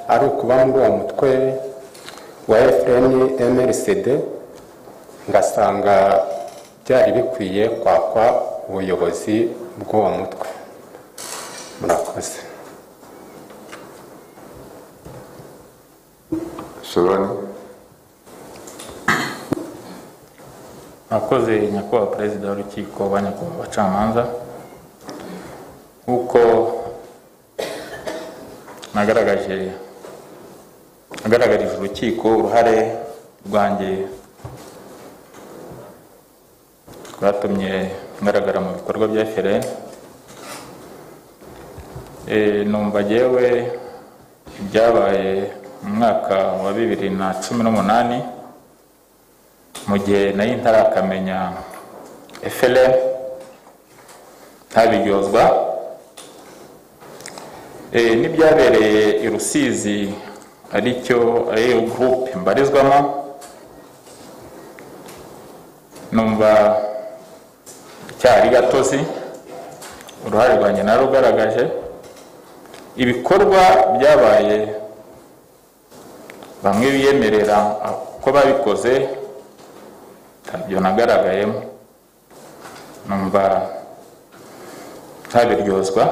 ari ukuba muri uwo mutwe wa FRN MRCD, ngasanga byari bikwiye kwakwa ubuyobozi bw'uwo mutwe. murakoze. Shabani. murakoze nyakubahwa perezida w'urukiko, banyakubahwa abacamanza. nk'uko nagaragarije urukiko uruhare rwanjye rwatumye ngaragara mu bikorwa bya FRN. numva jyewe ibyabaye mu mwaka wa 2018 mu gihe nari ntarakamenya FRN ntabiryozwa, n'ibyabereye i Rusizi ariyo groupe mbarizwamo, numva cyari gatozi. uruhare rwanjye narugaragaje. ibikorwa byabaye bamwe biyemerera ko babikoze ntabyo nagaragayemo, numva ntabiryozwa.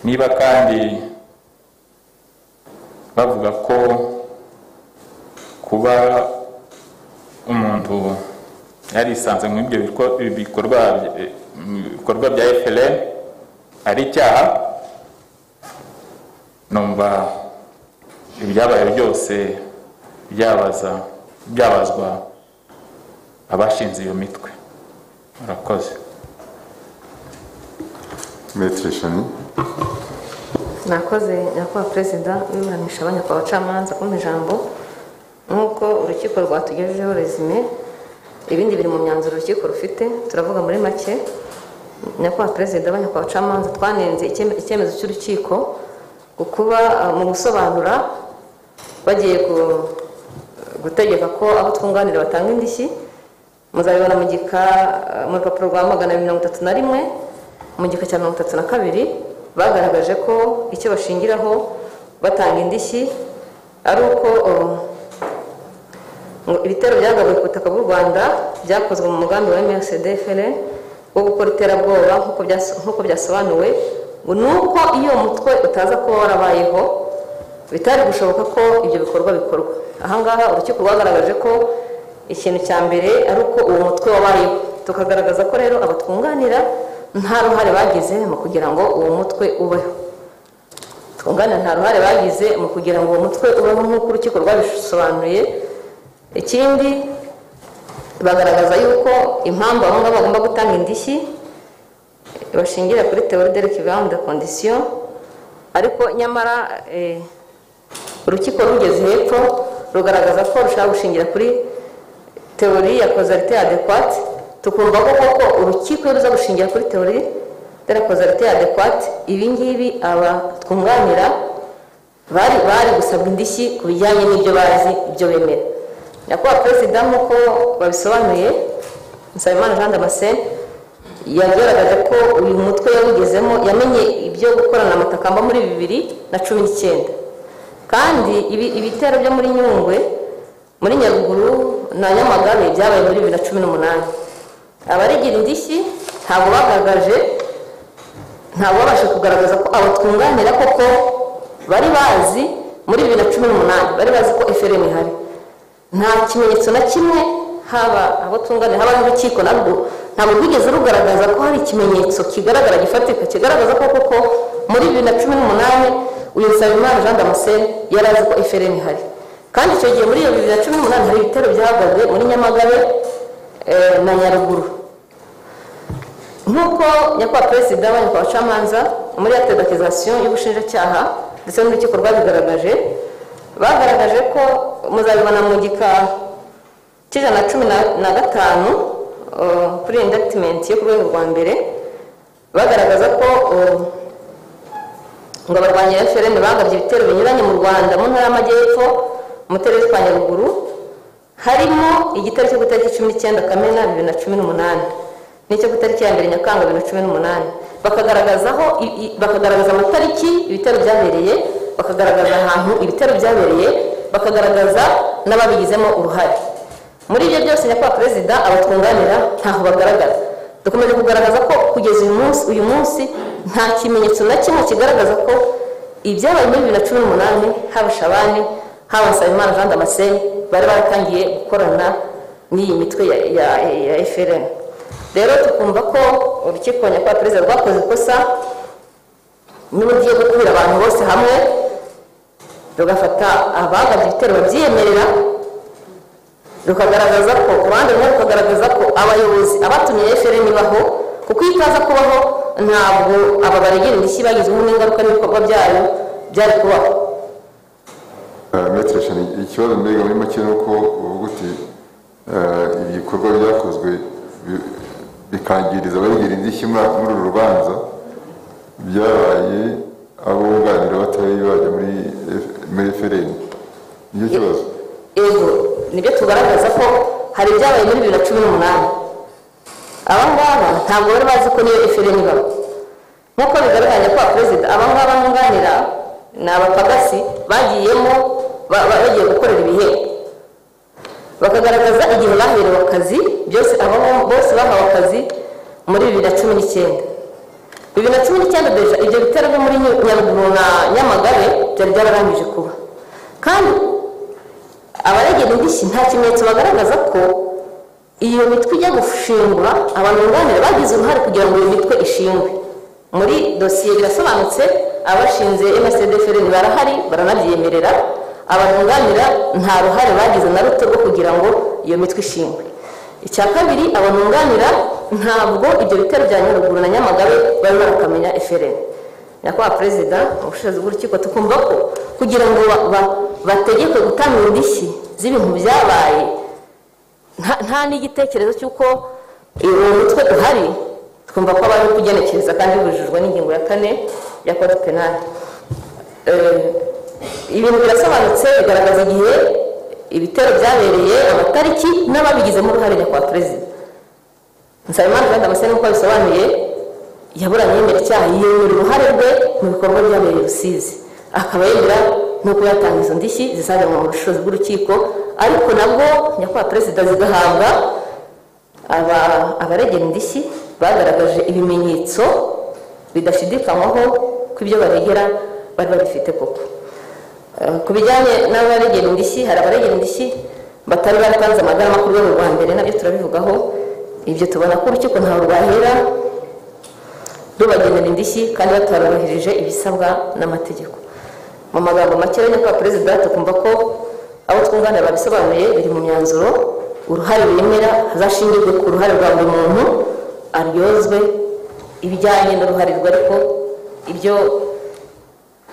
niba kandi bavuga ko kuba umuntu yarisanze mu ibyo bikorwa bya FLN ari icyaha, numva ibyabaye byose byabazwa abashinze iyo mitwe. Murakoze. Maître Shani. Nakoze nyakubahwa perezida w'iburanisha abanyakubahwa abacamanza kumpa ijambo. Nk'uko urukiko rwatugejejeho resume, ibindi biri mu myanzuro urukiko rufite, turavuga muri make. Nyakubahwa perezida w'abanyakubahwa abacamanza twanenze icyemezo cy'urukiko kuba mu gusobanura bagiye gutegeka ko abo twunganira batanga indishyi. Muzabibona mu rupapuro rwa 231 mu gika cya 32 bagaragaje ko icyo bashingiraho batanga indishyi ari uko ibitero byagabuye ku butaka bw'u Rwanda byakozwe mu mugambi wa MRCD-FLN wo gukora iterabwoba nk'uko byasobanuwe, nuko iyo mutwe utaza kuba warabayeho bitari gushoboka ko ibyo bikorwa bikorwa. Ahangaha urukiko rwagaragaje ko ikintu cya mbere ari uko uwo mutwe wabayeho, tukagaragaza ko rero abatwunganira nta ruhare bagize mu kugira ngo uwo mutwe ubeho. Twunganira nta ruhare bagize mu kugira ngo uwo mutwe ubeho nk'uko urukiko rwabisobanuye. Ikindi bagaragaza yuko impamvu abo ngabo bagomba gutanga indishyi bashingira kuri théorie de l'équivalence de conditions, ariko nyamara urukiko rugeze hepfo rugaragaza ko rushaka gushingira kuri théorie ya causalité adéquate. Tukumva ko koko urukiko ruza gushingira kuri théorie de la causalité adéquate, ibi ngibi abatwunganira bari gusabwa indishyi ku bijyanye n'ibyo bazi, ibyo bemera. Nyakubahwa perezida nk'uko babisobanuye, Nsabimana Jean Damascene yagaragaje ko uyu mutwe yawugezemo yamenye ibyo gukorana amatakamba muri 2019, kandi ibitero byo muri Nyungwe, muri Nyaruguru na Nyamagabe byabaye muri 2018. Abarigira indishyi ntabwo babashe kugaragaza ko abatwunganira koko bari bazi muri 2018, bari bazi ko FLN ihari. Nta kimenyetso na kimwe, haba abo twunganira haba n'urukiko nabwo ntabwo rwigeze rugaragaza ko hari ikimenyetso kigaragara gifatika kigaragaza ko koko muri 2018 uyu Nsabimana Jean Damascene yari azi ko FLN ihari. Kandi icyo gihe muri 2018 hari ibitero byahagaze muri Nyamagabe na Nyaruguru. Nk'uko nyakubahwa perezida w'abanyakubahwa abacamanza muri acte d'accusation y'ubushinjacyaha ndetse n'urukiko rwabigaragaje, bagaragaje ko muzabibona mu gika c'115 kuri indictment yo ku rwego rwa mbere, bagaragaza ko ngo abarwanya FLN bagabye ibitero binyuranye mu Rwanda mu ntara y'Amajyepfo mu turere twa Nyaruguru, harimo igitero cyo gutariki 19 Kamena 2018 n'icyo gutariki ya mbere Nyakanga 2018. Bakagaragaza amatariki ibitero byabereye, bakagaragaza ahantu ibitero byabereye, bakagaragaza n'ababigizemo uruhare. Muri ibyo byose nyakubahwa perezida abatwunganira ntaho bagaragara. Dukomeje kugaragaza ko kugeza uyu munsi nta kimenyetso na kimwe kigaragaza ko ibyabaye muri 2018 haba Shabani haba Nsabimana Jean Damascene bari baratangiye gukorana n'iyi mitwe ya FLN. Rero tukumva ko urukiko nyakubahwa perezida rwakoze ikosa n'uburyo bwo kubira abantu bose hamwe, rugafata abagabye ibitero babyiyemerera, rukagaragaza ko uruhande rumwe rukagaragaza ko abayobozi abatumye FLN ibaho, kuko iyo itaza kubaho ntabwo aba baregera indishyi bagizweho n'ingaruka n'ibikorwa byayo byari kubaho. Maître Shani, ikibazo mbega muri make ni uko uvuga uti ibikorwa byakozwe bikangiriza abaregera indishyi muri uru rubanza byabaye abunganira batari bajya muri FLN. Nicyo kibazo? Ego, nibyo tugaragaza ko hari ibyabaye muri 2018. Abangaba ntabwo bari bazi ko niyo FLN ibaho. Nk'uko bigaragara kwa perezida, abangaba bunganira ni abapagasi bagiyemo bagiye gukorera ibihembo, bakagaragaza igihe baherewe akazi, byose abo bose bahawe akazi muri 2019. 2019 deja ibyo bitero byo muri Nyaruguru na Nyamagabe byari byararangije kuba, kandi abaregera indishyi nta kimenyetso bagaragaza ko iyo mitwe ijya gushingwa abantu bunganira bagize uruhare kugira ngo iyo mitwe ishingwe. Muri dosiye birasobanutse, abashinze MSD-FLN barahari baranabyemerera, abantu bunganira nta ruhare bagize na ruto rwo kugira ngo iyo mitwe ishingwe. Icya kabiri, abantu bunganira ntabwo ibyo bitero bya Nyaruguru na Nyamagabe bari barakamenya FLN. Nyakubahwa Perezida, ubushobozi bw'urukiko tukumva ko kugira ngo bategekwe gutanga indishyi z'ibintu byabaye, nta n'igitekerezo cy'uko uwo mutwe uhari, twumva ko bari kugenekereza kandi bibujijwe n'ingingo ya 4 ya Code Penal. Ibintu birasobanutse, bigaragaza igihe ibitero byabereye, amatariki n'ababigizemo uruhare. Nyakubahwa Perezida, Nsabimana Jean Damascene uko bisobanuye yaburanye yemera icyaha, yemera uruhare rwe mu bikorwa byabereye Rusizi, akaba yemera nuko yatanga izo ndishyi zizajyanwa mu bushobozi bw'urukiko, ariko nabwo Nyakubahwa Perezida zigahabwa abaregera indishyi bagaragaje ibimenyetso bidashidikanywaho ko ibyo baregera bari babifite koko. Ku bijyanye n'abaregera indishyi, hari abaregera indishyi batari baratanze amagarama ku rwego rwa mbere, nabyo turabivugaho. Ibyo tubona ko urukiko ntawe rwahera rubagenera indishyi kandi batarubahirije ibisabwa n'amategeko. Mu magambo make, Nyakubahwa Perezida, tukumva ko abo twunganira babisobanuye biri mu myanzuro, uruhare bemera hazashingirwe ku ruhare rwa buri muntu, aryozwe ibijyanye n'uruhare rwe, ariko ibyo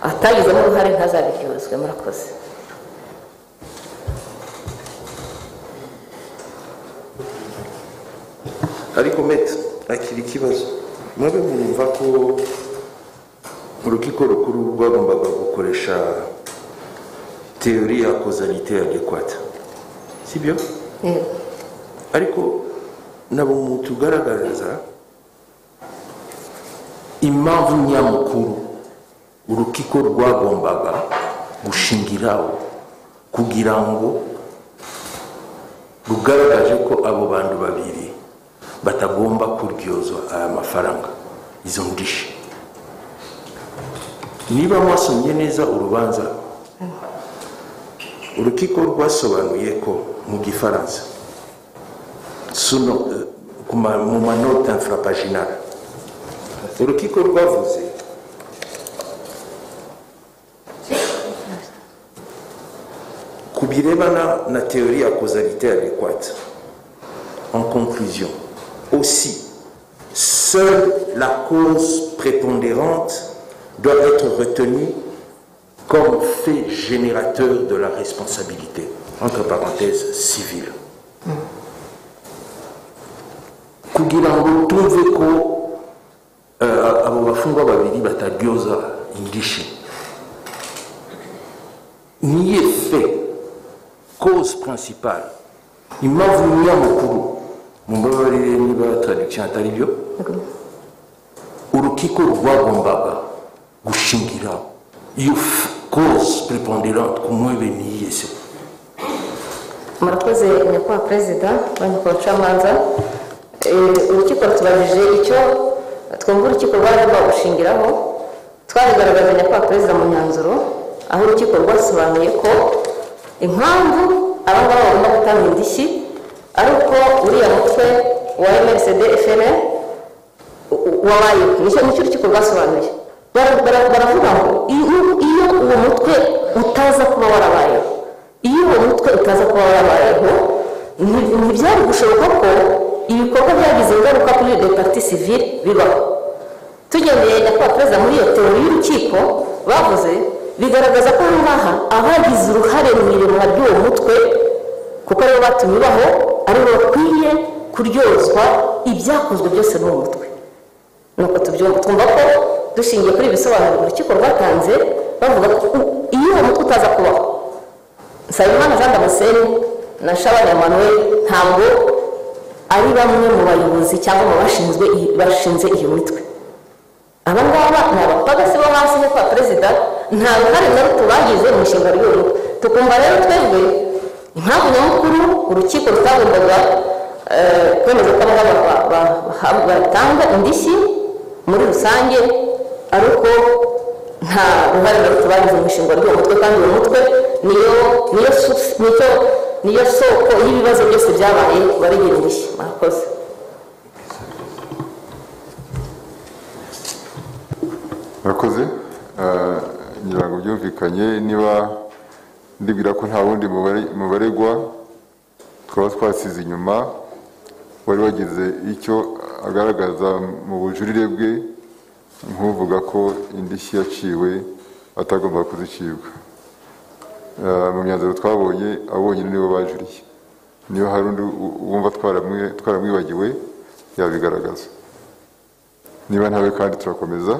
atagizemo uruhare ntazabiryozwe. Murakoze. ariko meta akiri ikibazo, mwabe mwumva ko urukiko rukuru rwagombaga gukoresha teori ya causalité adéquate, sibyo? Ariko nabo mutugaragariza impamvu nyamukuru urukiko rwagombaga gushingiraho kugira ngo rugaragaje ko abo bantu babiri batagomba kuryozwa aya mafaranga, izo ndishyi. Niba mwasomye neza urubanza, urukiko rwasobanuye ko mu gifaransa mu manote infrapaginale, urukiko rwavuze ku birebana na théorie à causalité adéquate. En conclusion, aussi, seule la cause prépondérante doit être retenue comme fait générateur de la responsabilité, entre parenthèses, civile. Kugira ngo tumve ko abo bafungwa babiri bataryoza indishyi, niye fait cause principale, impamvu nyamukuru, mumbabarire niba traduction atari byo, urukiko rwagombaga gushingiraho iyo cause prépondérante ku mwebe niye se. Murakoze Nyakubahwa Perezida, Nyakubahwa Camanza. Urukiko rutubajije icyo twumva urukiko rwagomba gushingiraho. Twabigaragaje Nyakubahwa Perezida mu myanzuro, aho urukiko rwasobanuye ko impamvu abangaba bagomba gutanga indishyi ari uko uriya mutwe wa MSD-FLN wabaye. Nicyo urukiko rwasobanuye. Baravuga ngo iyo uwo mutwe utaza kuba warabayeho, ntibyari gushoboka ko ibikorwa byagize ingaruka kuri les parties civiles bibaho. Tugendeye Nyakubahwa Perezida muri iyo teori y'urukiko bavuze, bigaragaza ko ngaha abagize uruhare mu iremwa ry'uwo mutwe, kuko aribo batumye baho, aribo bakwiye kuryozwa ibyakozwe byose n'uwo mutwe. Nuko tubyumva, twumva ko dushingiye kuri ibisobanuro urukiko rwatanze, bavuga ko iyo uwo mutwe utaza kubaho, Nsabimana Jean Damascene na Shabani Emmanuel ntabwo ari bamwe mu bayobozi cyangwa mu bashinze iyo mitwe. Aba ngaba ni abapagasi bo hasi. Nyakubahwa Perezida, nta ruhare na ruto bagize mu nshinga ry'uwo. Tukumva rero twebwe impamvu nyamukuru urukiko rutagombaga kwemeza ko abangaba batanga indishyi muri rusange ari uko nta ruhare na ruto bagize mu nshinga ry'uwo mutwe, kandi uwo mutwe nicyo niyo soko y'ibibazo byose byabaye baregera indishyi. Murakoze. murakoze. ngira ngo byumvikanye, niba ndibwira ko nta wundi mu baregwa twaba twasize inyuma wari wagize icyo agaragaza mu bujurire bwe nk'uvuga ko indishyi yaciwe atagomba kuzicibwa. Mu myanzuro twabonye abonyine nibo bajuriye. Niyo hari undi wumva twaramwibagiwe yabigaragaza. Niba ntawe kandi turakomeza.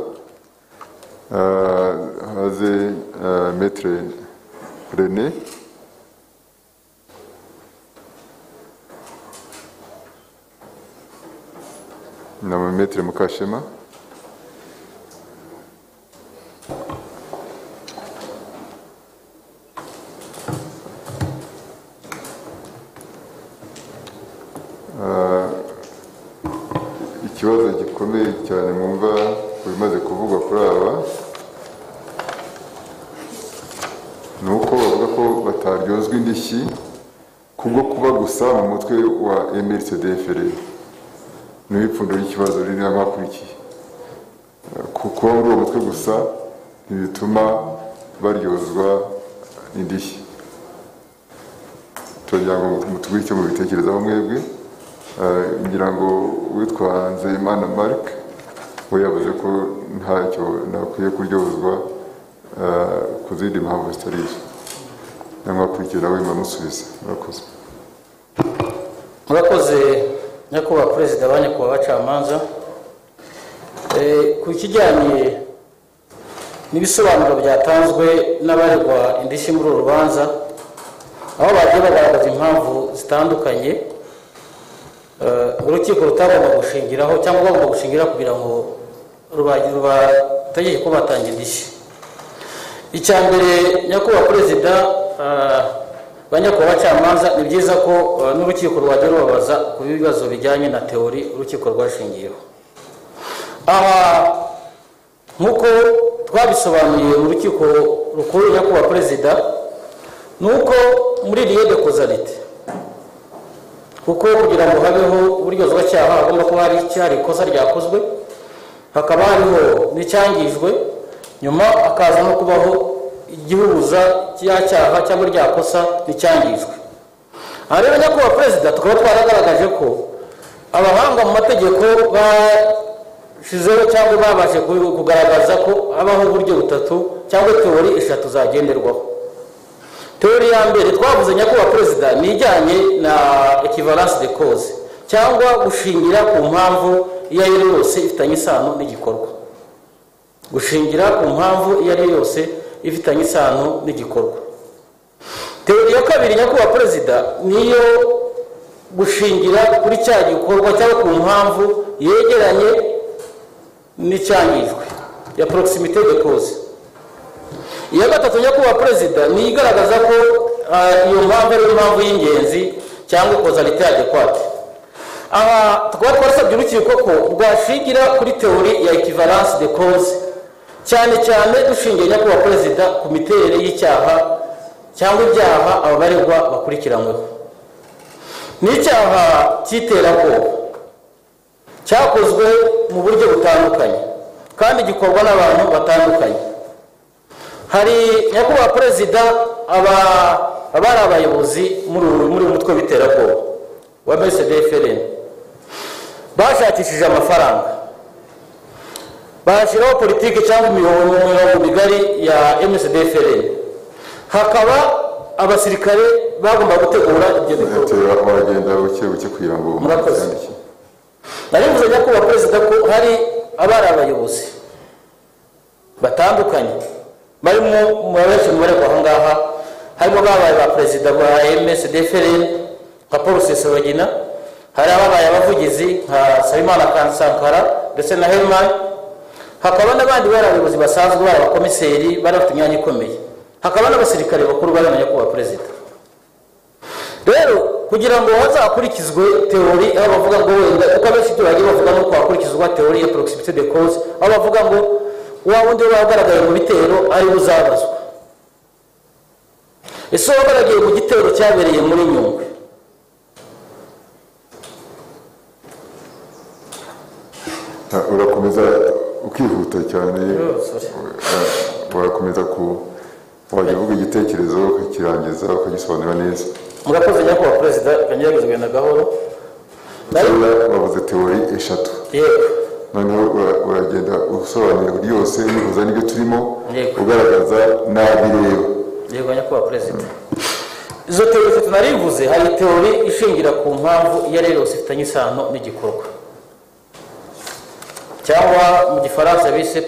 Haze Maître René. Na Maître Mukashema. Ikibazo gikomeye cyane mwumva bimaze kuvugwa kuri aba ni uko bavuga ko bataryozwa indishyi kubwo kuba gusa mu mutwe wa MRCD-FRN. Niyo ipfundo ry'ikibazo riri hakurikiye. Kuba muri uwo mutwe gusa ntibituma baryozwa indishyi. Turagira ngo mutubwire icyo mubitekerezaho mwebwe. Ngira ngo witwa Nzeyimana Marc we yavuze ko ntacyo nakwiye kuryozwa ku zindi mpamvu zitari izo. Namwakurikira we muramusubiza. Murakoze. Murakoze nyakubahwa perezida wa nyakubahwa abacamanza. Ku kijyanye n'ibisobanuro byatanzwe n'abaregwa indishyi muri uru rubanza, aho bagiye bagaragaza impamvu zitandukanye urukiko rutagomba gushingiraho cyangwa bagomba gushingira kugira ngo rubategeke ko batanga indishyi. Icya mbere nyakubahwa perezida ba nyakubahwa abacamanza, ni byiza ko n'urukiko rwajya rubabaza ku bibazo bijyanye na teori urukiko rwashingiyeho. Aha nk'uko twabisobanuye mu rukiko rukuru nyakubahwa perezida, ni uko muri lieu de causalité, kuko kugira ngo habeho uburyozwacyaha hagomba kuba hari ikosa ryakozwe, hakaba hariho n'icyangijwe, nyuma hakaza no kubaho igihuza cy'icyaha cyangwa ryakosa n'icyangijwe. Aha rero nyakubahwa perezida, tukaba twaragaragaje ko abahanga mu mategeko bashizeho cyangwa babashe kugaragaza ko habaho uburyo butatu cyangwa teori eshatu zagenderwaho. Teori ya mbere twavuze nyakubahwa perezida ni ijyanye na equivalence de cause, cyangwa gushingira ku mpamvu iyo ari yose ifitanye isano n'igikorwa. Gushingira ku mpamvu iyo ari yose ifitanye isano n'igikorwa. Teori ya kabiri nyakubahwa perezida niyo gushingira kuri cya gikorwa cyangwa ku mpamvu yegeranye n'icyangijwe, ya proximité de cause. Iya gatatu nyakubahwa perezida ni igaragaza ko iyo mpamvu ari impamvu y'ingenzi cyangwa causalité adéquate. Aha tukaba twarasabye urukiko ko rwashingira kuri teori ya equivalence de cause, cyane cyane dushingiye nyakubahwa perezida ku miterere y'icyaha cyangwa ibyaha ababaregwa bakurikiranyweho. N'icyaha cy'iterabwoba cyakozwe mu buryo butandukanye kandi gikorwa n'abantu batandukanye. Hari nyakubahwa perezida abari abayobozi muri umutwe w'iterabwoba wa MRCD-FRN bashakishije amafaranga, bashyiraho politiki cyangwa imirongo migari ya MRCD-FRN. Hakaba abasirikare bagomba gutegura ibyo bikorwa. Baragenda buke buke kugira ngo murakoze. Narivuze nyakubahwa perezida ko hari abari abayobozi batandukanye barimo benshi mu baregwa aha ngaha, harimo babaye ba perezida ba MRCD-FRN nka Paul Rusesabagina, hari ababaye abavugizi nka Sabimana Sankara ndetse na Herman, hakaba n'abandi bari abayobozi basanzwe bari abakomiseri bari bafite imyanya ikomeye, hakaba n'abasirikare bakuru bari nyakubahwa perezida. Rero kugira ngo hazakurikizwe teori, aho bavuga ngo wenda uko abenshi bagiye bavuga no kwakurikizwa teori ya proximité de cause, aho bavuga ngo wa wundi wagaragaye mu bitero ari uzabazwa. ese wagaragaye mu gitero cyabereye muri Nyungwe urakomeza ukihuta cyane urakomeza wajya uvuga igitekerezo ukakirangiza ukagisobanura neza. murakoze nyakubahwa perezida kangerageza kugenda gahoro wavuze teori eshatu yego noneho uragenda usobanura buri yose nihuza n'ibyo turimo ugaragaza n'abireba. yego nyakubahwa perezida izo teori eshatu narivuze hari teori ishingira ku mpamvu iyo ari yo yose ifitanye isano n'igikorwa cyangwa mu gifaransa bise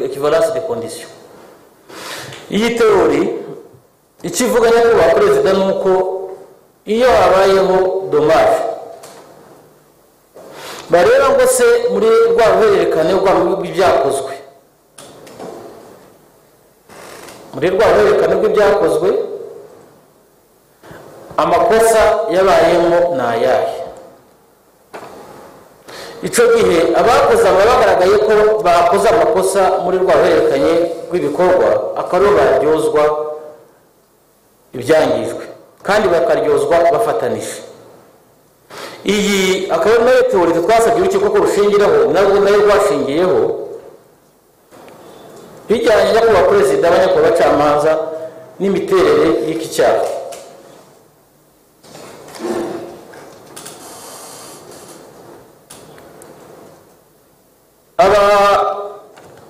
equivalence de condition. iyi teori ikivuga nyakubahwa perezida ni uko iyo habayeho dommage bareba ngo se muri rwa ruhererekane rw'ibyakozwe amakosa yabayemo ni ayahe. icyo gihe abakoze bagaragaye ko bakoze amakosa muri rwa ruhererekane rw'ibikorwa akaba baryozwa ibyangijwe kandi bakaryozwa bafatanije. iyi akaba ari nayo teori twasabye urukiko ko rushingiraho nayo rwashingiyeho bijyanye nyakubahwa perezida abanyakubahwa bacamanza n'imiterere y'iki cyaha.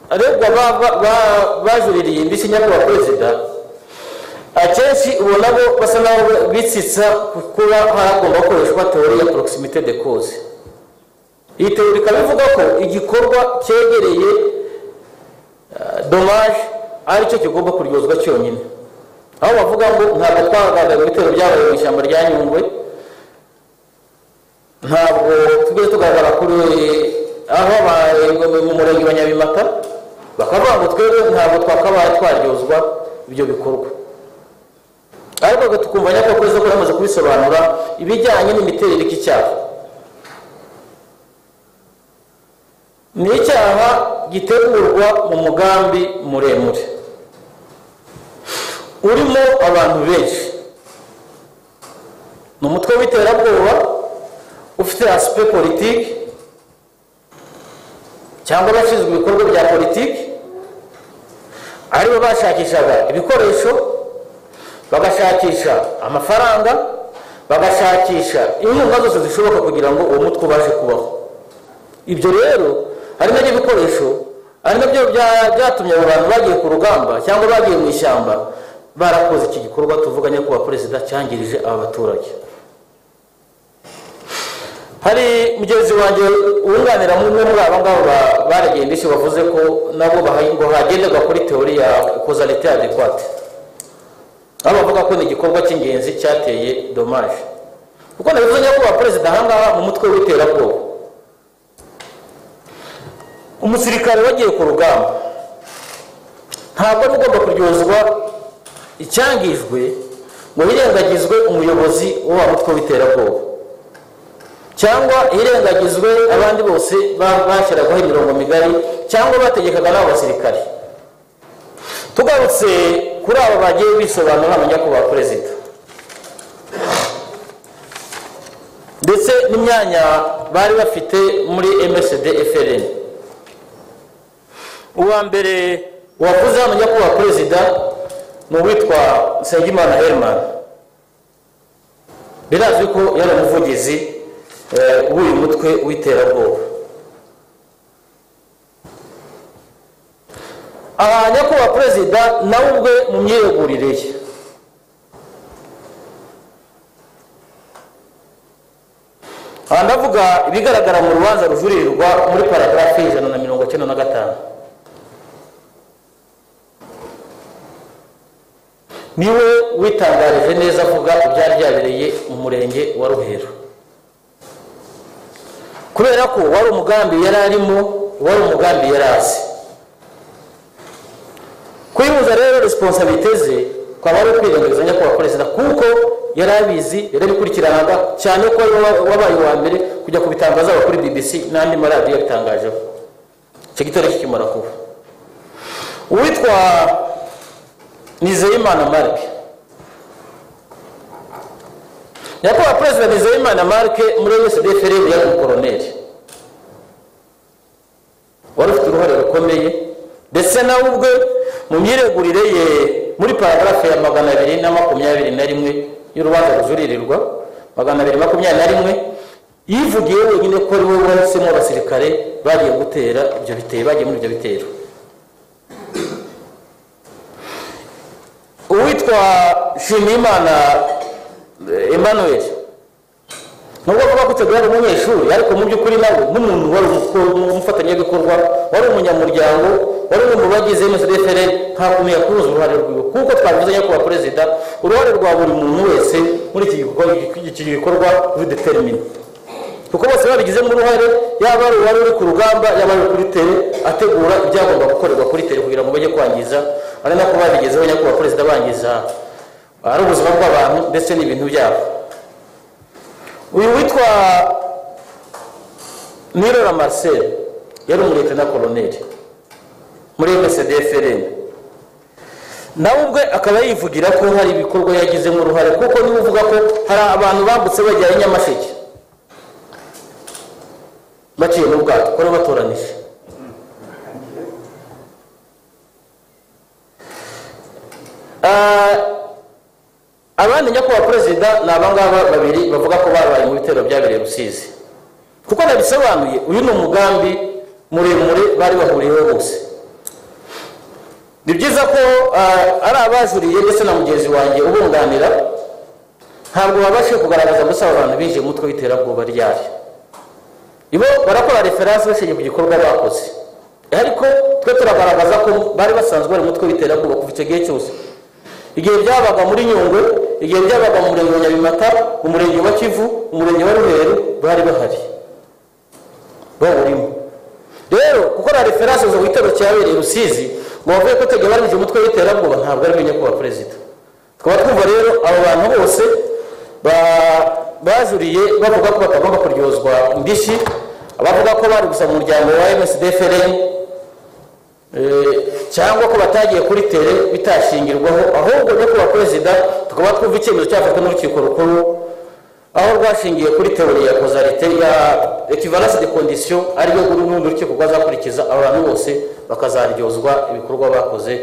abaregwa bajuririye indishyi nyakubahwa perezida akenshi ubona bo basa naho bitsitsa kuba hagomba gukoreshwa teori ya proximité de cause. iyi teori ikaba ivuga ko igikorwa cyegereye dommage ari cyo kigomba kuryozwa cyonyine, aho bavuga ngo ntabwo twagaragaye ibitero byabaye mu ishyamba rya Nyungwe, ntabwo tujye tugaragara kuri aho mu murenge wa Nyabimata, bakavuga ngo twebwe ntabwo twakabaye twaryozwa ibyo bikorwa. ariko tukumva nyakubahwa perezida ko yamaze kubisobanura ibijyanye n'imiterere y'iki cyaha. ni icyaha gitegurwa mu mugambi muremure urimo abantu benshi, ni umutwe w'iterabwoba ufite aspect politique cyangwa abashinzwe ibikorwa bya politiki aribo bashakishaga ibikoresho, bagashakisha amafaranga, bagashakisha inkunga zose zishoboka kugira ngo uwo mutwe ubashe kubaho. ibyo rero ari nabyo bikoresho, ari nabyo byatumye abo bantu bagiye ku rugamba cyangwa bagiye mu ishyamba barakoze iki gikorwa tuvuga nyakubahwa perezida cyangirije aba baturage. hari mugenzi wanjye wunganira umwe muri aba ngabo baregeye indishyi bavuze ko nabo ngo hagenderwa kuri teori ya causalité adéquate, aho bavuga ko ni igikorwa cy'ingenzi cyateye dommage. kuko nabivuze nyakubahwa perezida ahangaha mu mutwe w'iterabwoba, umusirikare wagiye ku rugamba ntabwo ari ugomba kuryozwa icyangijwe ngo hirengagizwe umuyobozi w'uwo mutwe w'iterabwoba cyangwa hirengagizwe abandi bose bashyiragaho imirongo migari cyangwa bategekaga n'abo basirikare. tugarutse kuri abo bagiye bisobanura na nyakubahwa perezida ndetse n'imyanya bari bafite muri MSD FRN, uwa mbere wavuze hano nyakubahwa perezida ni uwitwa Nsengimana Herman. birazwi ko yari umuvugizi w'uyu mutwe w'iterabwoba. aha nyakubahwa perezida nawe ubwe mu myiregurire ye aha ndavuga ibigaragara mu rubanza rujuririrwa muri paragarafu y'ijana niwe witangarije neza avuga ibyari byabereye mu murenge wa Ruhero, kubera ko wari umugambi yari arimo, wari umugambi yari azi. kwihuza rero responsabilité ze kwaba ari kwirengagiza nyakubahwa perezida kuko yari abizi, yari abikurikiranaga cyane ko wabaye uwa mbere kujya kubitangaza kuri BBC n'andi maradiyo yabitangajeho. icyo gitero kikimara kuba uwitwa Nizeyimana Marc nyakubahwa perezida Nizeyimana Marc muri MSD-FRN yari umukoroneri wari ufite uruhare rukomeye ndetse nawe ubwe mu myiregurire ye muri paragarafu ya 221 y'urubanza rujuririrwa 221 yivugiye wenyine ko ari we wahisemo abasirikare bagiye gutera ibyo bitero, bagiye muri ibyo bitero. Uwitwa Nshimiyimana Emmanuel nubwo avuga ko tegura umunyeshuri ariko mu by'ukuri nawe nk'umuntu wari umufatanyabikorwa, wari umunyamuryango, wari umwe mu bagize MSD-FRN ntakumenya kuzuza uruhare rwiwe, kuko twavuze nyakubahwa perezida uruhare rwa buri muntu wese muri iki gikorwa rudetermine, kuko bose babigizemo uruhare, yaba ari uwari uri ku rugamba, yaba ari kuri tere ategura ibyagomba gukorerwa kuri tere kugira ngo bajye kwangiza, ari nako babigezeho nyakubahwa perezida bangiza ari ubuzima bw'abantu ndetse n'ibintu byabo. Uyu witwa Nirora Marcel yari umuleta koloneli muri MSD-FRN, nawe ubwe akaba yivugira ko hari ibikorwa yagizemo uruhare, kuko niwe uvuga ko hari abantu bambutse bajya i Nyamasheke baciye mu bwato ko batoranije. Abandi nyakubahwa perezida ni abangaba babiri bavuga ko babaye mu bitero byabereye Rusizi, kuko nabisobanuye uyu ni umugambi muremure bari bahuriyeho bose. Ni byiza ko ari abajuriye ndetse na mugenzi wanjye ubunganira ntabwo babashe kugaragaza gusa abantu binjiye umutwe w'iterabwoba ryari, ibo barakora referanse bashingiye ku gikorwa bakoze, ariko twe turagaragaza ko bari basanzwe bari umutwe w'iterabwoba kuva icyo gihe cyose, igihe byabaga muri Nyungwe, igihe byabaga mu murenge wa Nyabimata, mu murenge wa Kivu, mu murenge wa Ruheru, bari bahari bawurimo. Rero gukora referanse zo witero cyabereye Rusizi ngo bavuye ko tegeye bari umutwe w'iterabwoba ntabwo ari nyakubahwa perezida. Tukaba twumva rero abo bantu bose bajuriye bavuga ko batagomba kuryozwa indishyi, abavuga ko bari gusa mu muryango wa MSD-FRN cyangwa ko batagiye kuri tere bitashingirwaho, ahubwo nyakubahwa perezida tukaba twumva icyemezo cyafashwe n'urukiko rukuru aho rwashingiye kuri teori ya causalité ya equivalence de conditions, ariyo n'urundi rukiko rwazakurikiza abantu bose bakazaryozwa ibikorwa bakoze.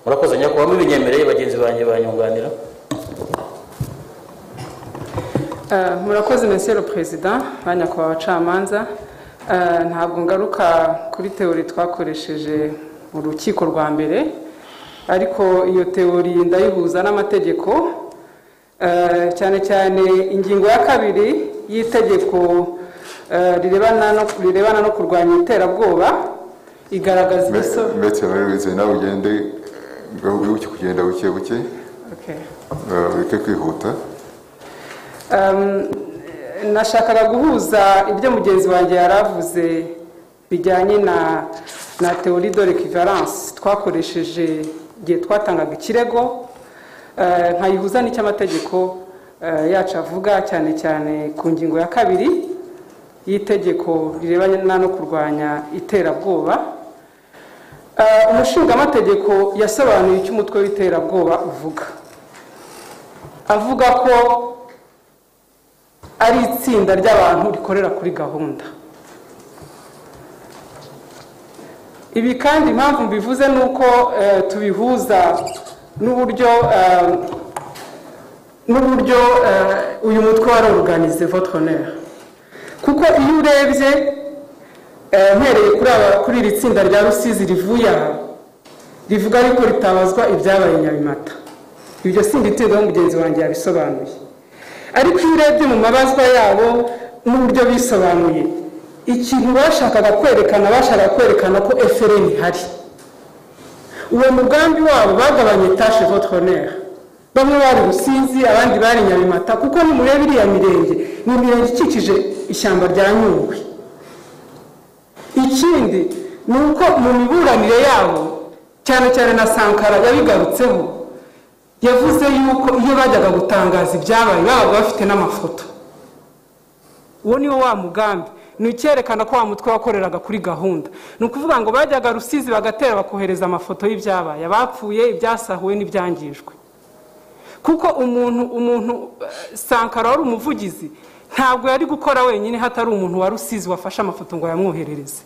Murakoze nyakubahwa, mubinyemereye bagenzi banjye banyunganira. Murakoze monsieur le président, banyakubahwa abacamanza. Ntabwo ngaruka kuri teori twakoresheje mu rukiko rwa mbere, ariko iyo teori ndayihuza n'amategeko, cyane cyane ingingo ya 2 y'itegeko rirebana no kurwanya iterabwoba igaragaza ibiso. Mbese nawe ugende wibuke kugenda buke buke, ureke kwihuta. Nashakaga guhuza ibyo mugenzi wanjye yaravuze bijyanye na théorie de l'équivalence twakoresheje igihe twatangaga ikirego, nkayihuza n'icy'amategeko yacu avuga, cyane cyane ku ngingo ya 2 y'itegeko rirebana no kurwanya iterabwoba. Umushingamategeko yasobanuye icyo umutwe w'iterabwoba uvuga, avuga ko ari itsinda ry'abantu rikorera kuri gahunda. Ibi kandi impamvu mbivuze nuko tubihuza n'uburyo uyu mutwe wari organize votre honneur, kuko iyo urebye mpereye kuri iri tsinda rya Rusizi rivuye aha rivuga ariko ritabazwa ibyabaye Nyabimata, ibyo sinditego mugenzi wanjye yabisobanuye. Ariko iyo urebye mu mabazwa yabo n'uburyo bisobanuye, ikintu bashakaga kwerekana ko FRN hari. Uwo mugambi wabo bagabanye tâche votre honneur, bamwe bari Rusizi abandi bari Nyabimata, kuko nimurebe iriya mirenge ni imirenge ikikije ishyamba rya Nyungwe. Ikindi ni uko mu miburanire yabo cyane cyane na Sankara yabigarutseho, yavuze yuko iyo bajyaga gutangaza ibyabaye babaga bafite n'amafoto. Uwo niwo wa mugambi, ni icyerekana ko wa mutwe wakoreraga kuri gahunda. Ni ukuvuga ngo bajyaga Rusizi bagatera bakohereza amafoto y'ibyabaye, abapfuye, ibyasahuwe n'ibyangijwe. kuko umuntu Sankara wari umuvugizi ntabwo yari gukora wenyine hatari umuntu wa Rusizi wafashe amafoto ngo yamwoherereze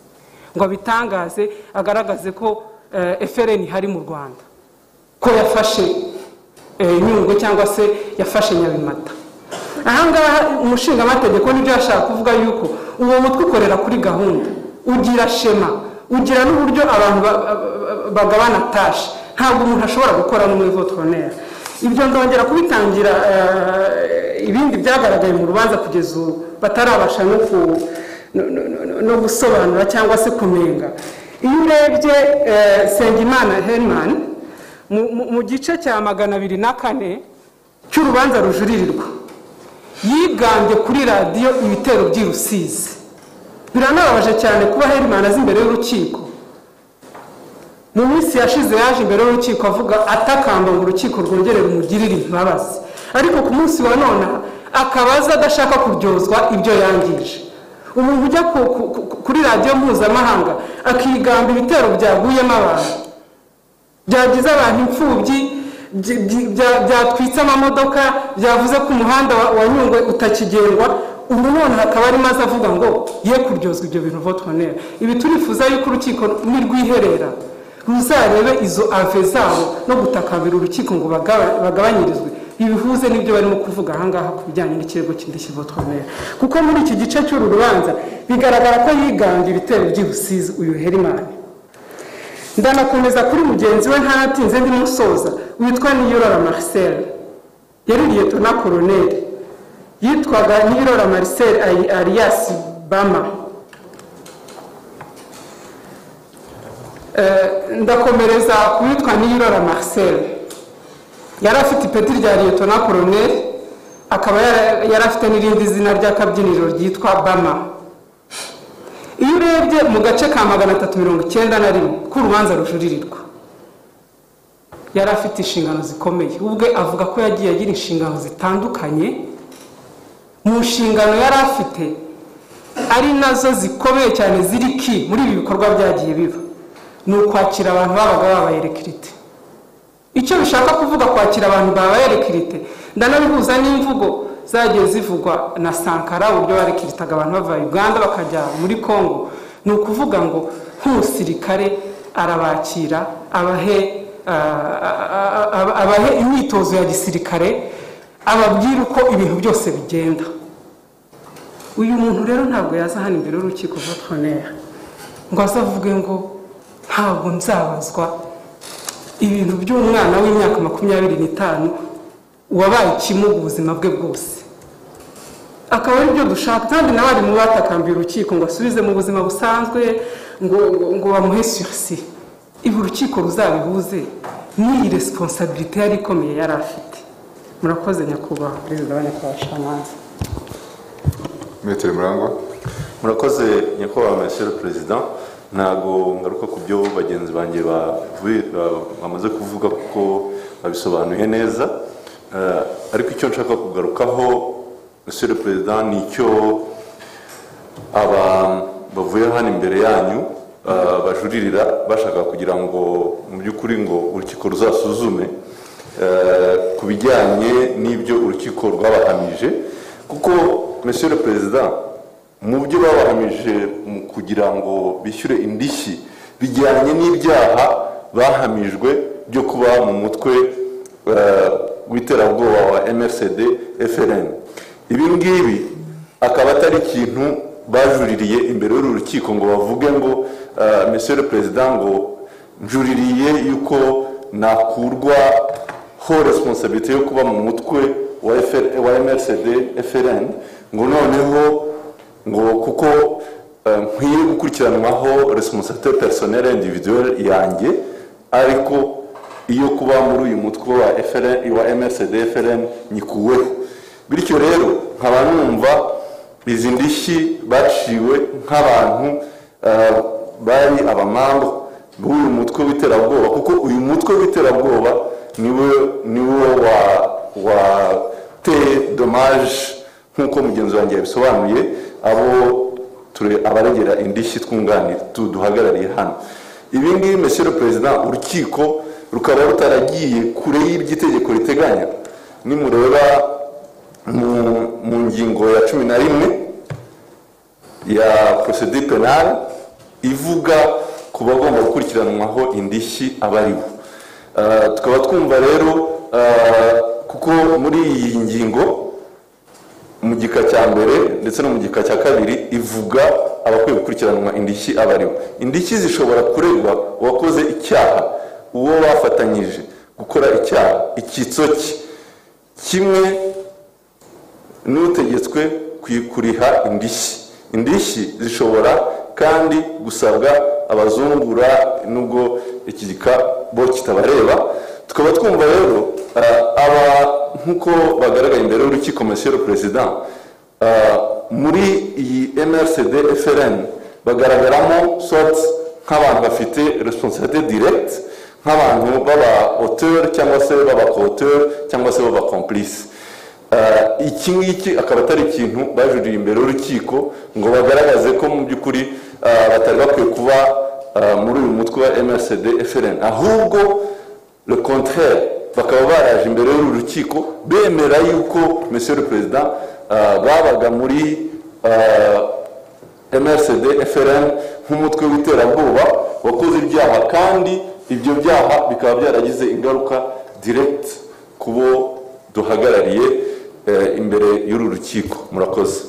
ngo abitangaze agaragaze ko FRN hari mu Rwanda ko yafashe Nyungwe cyangwa se yafashe Nyabimata. Ahangaha umushinga amategeko nibyo yashaka kuvuga yuko uwo mutwe ukorera kuri gahunda, ugira shema, ugira n'uburyo abantu bagabana tashi. Ntabwo umuntu ashobora gukora n'umwe votronaire. Ibyo ndongera kubitangira ibindi byagaragaye mu rubanza kugeza ubu batarabasha no gusobanura cyangwa se kumenga. Iyo urebye Sengimana Herman mu gice cya 204 cy'urubanza rujuririrwa yigambye kuri radiyo ibitero by'i Rusizi. Biranababaje cyane kuba Herman azi imbere y'urukiko. Mu minsi yashize yaje imbere y'urukiko avuga atakamba ngo urukiko rwongerere umugirire imbabazi, ariko ku munsi wa none akabaza adashaka kuryozwa ibyo yangije. Umuntu ujya kuri radiyo mpuzamahanga akigamba ibitero byaguyemo abantu, byagize abantu imfubyi, byatwitse amamodoka, byavuze ko umuhanda wa Nyungwe utakigendwa, ubu none hakaba ari maze avuga ngo ye kuryozwa ibyo bintu votronaire. Ibi turifuza yuko urukiko nirwiherera ruzarebe izo ave zabo no gutakambira urukiko ngo bagabanyirizwe ibihuze n'ibyo barimo kuvuga ahangaha ku bijyanye n'ikirego cy'indishyi votronaire, kuko muri iki gice cy'uru rubanza bigaragara ko yigambye ibitero by'i Rusizi uyu Herman. Ndanakomeza kuri mugenzi we ntanatinze ndi musoza witwa Niyirora Marcel, yari liyetona koloneli, yitwaga Niyirora Marcel alias Bama. Ndakomereza kuwitwa Niyirora Marcel, yari afite ipeti rya liyetona koloneli, akaba yari afite n'irindi zina ry'akabyiniro ryitwa Bama. Iyo urebye mu gace ka 391 k'urubanza rujuririrwa yari afite inshingano zikomeye. Ubwe avuga ko yagiye agira inshingano zitandukanye. Mu nshingano yari afite ari nazo zikomeye cyane ziri ki muri ibi bikorwa byagiye biba, ni ukwakira abantu babaga babaye rekirite. Icyo bishaka kuvuga kwakira abantu babaye rekirite ndanabihuza n'imvugo zagiye zivugwa na Sankara uburyo barekiritaga abantu bava Uganda bakajya muri Congo. Ni ukuvuga ngo nk'umusirikare arabakira abahe imyitozo ya gisirikare, ababwira uko ibintu byose bigenda. Uyu muntu rero ntabwo yaza hano imbere y'urukiko votronaire ngo azavuge ngo ntabwo nzabazwa ibintu by'umwana w'imyaka 25 wabaye ikimuga ubuzima bwe bwose. Akaba ari byo dushaka, kandi n'abari mu batakambira urukiko ngo asubize mu buzima busanzwe, ngo bamuhe sursis. Ibi urukiko ruzabihuze n'iyi responsabilité yari ikomeye yari afite. Murakoze nyakubahwa perezida wa Nyakubahwa. Metero Murangwa. Murakoze nyakubahwa monsieur le président. Ntago ngaruka ku byo bagenzi banjye bamaze kuvuga kuko babisobanuye neza, ariko icyo nshaka kugarukaho monsieur le président ni icyo bavuye hano imbere yanyu bajuririra bashaka kugira ngo mu by'ukuri ngo urukiko ruzasuzume ku bijyanye n'ibyo urukiko rwabahamije, kuko monsieur le président mu byo babahamije mu kugira ngo bishyure indishyi bijyanye n'ibyaha bahamijwe byo kuba mu mutwe w'iterabwoba wa MRCD FRN. Ibi ngibi akaba atari ikintu bajuririye imbere y'uru rukiko ngo bavuge ngo monsieur le président ngo njuririye yuko nakurwaho responsabilité yo kuba mu mutwe wa MRCD FRN, ngo noneho ngo kuko nkwiye gukurikiranwaho responsabilité personnelle individuelle yanjye, ariko iyo kuba muri uyu mutwe wa MRCD FRN nyikuweho. Bityo rero nkaba numva izi ndishyi baciwe nk'abantu bari abamambo b'uyu mutwe w'iterabwoba, kuko uyu mutwe w'iterabwoba niwe wateye dommage nk'uko mugenzi wanjye yabisobanuye abaregera indishyi duhagarariye hano. Ibi ngibi monsieur le président urukiko rukaba rutaragiye kure y'iby'itegeko riteganya, nimureba mu ngingo ya 11 ya procedure penale ivuga ku bagomba gukurikiranwaho indishyi abaribo. Tukaba twumva rero kuko muri iyi ngingo mu gika cya mbere ndetse no mu gika cya kabiri ivuga abakwiye gukurikiranwa indishyi abaribo. Indishyi zishobora kuregwa uwakoze icyaha, uwo bafatanyije gukora icyaha, icyitso kimwe n'utegetswe kuriha indishyi. Indishyi zishobora kandi gusabwa abazungura nubwo iki gika bo kitabareba. Tukaba twumva rero nkuko bagaragaye imbere y'urukiko Monsieur le Président, muri iyi MRCD FRN bagaragaramo soit nk'abantu bafite responsabilité directe, nk'abantu baba auteur cyangwa se baba co-auteur cyangwa se baba complice. Iki ngiki akaba atari ikintu bajuriye imbere y'urukiko ngo bagaragaze ko mu by'ukuri batari bakwiye kuba muri uyu mutwe wa MRCD FRN, ahubwo le contraire, bakaba baraje imbere y'uru rukiko bemera yuko Monsieur le Président babaga muri MRCD FRN nk'umutwe w'iterabwoba wakoze ibyaha, kandi ibyo byaha bikaba byaragize ingaruka direct kubo duhagarariye imbere y'uru rukiko. Murakoze.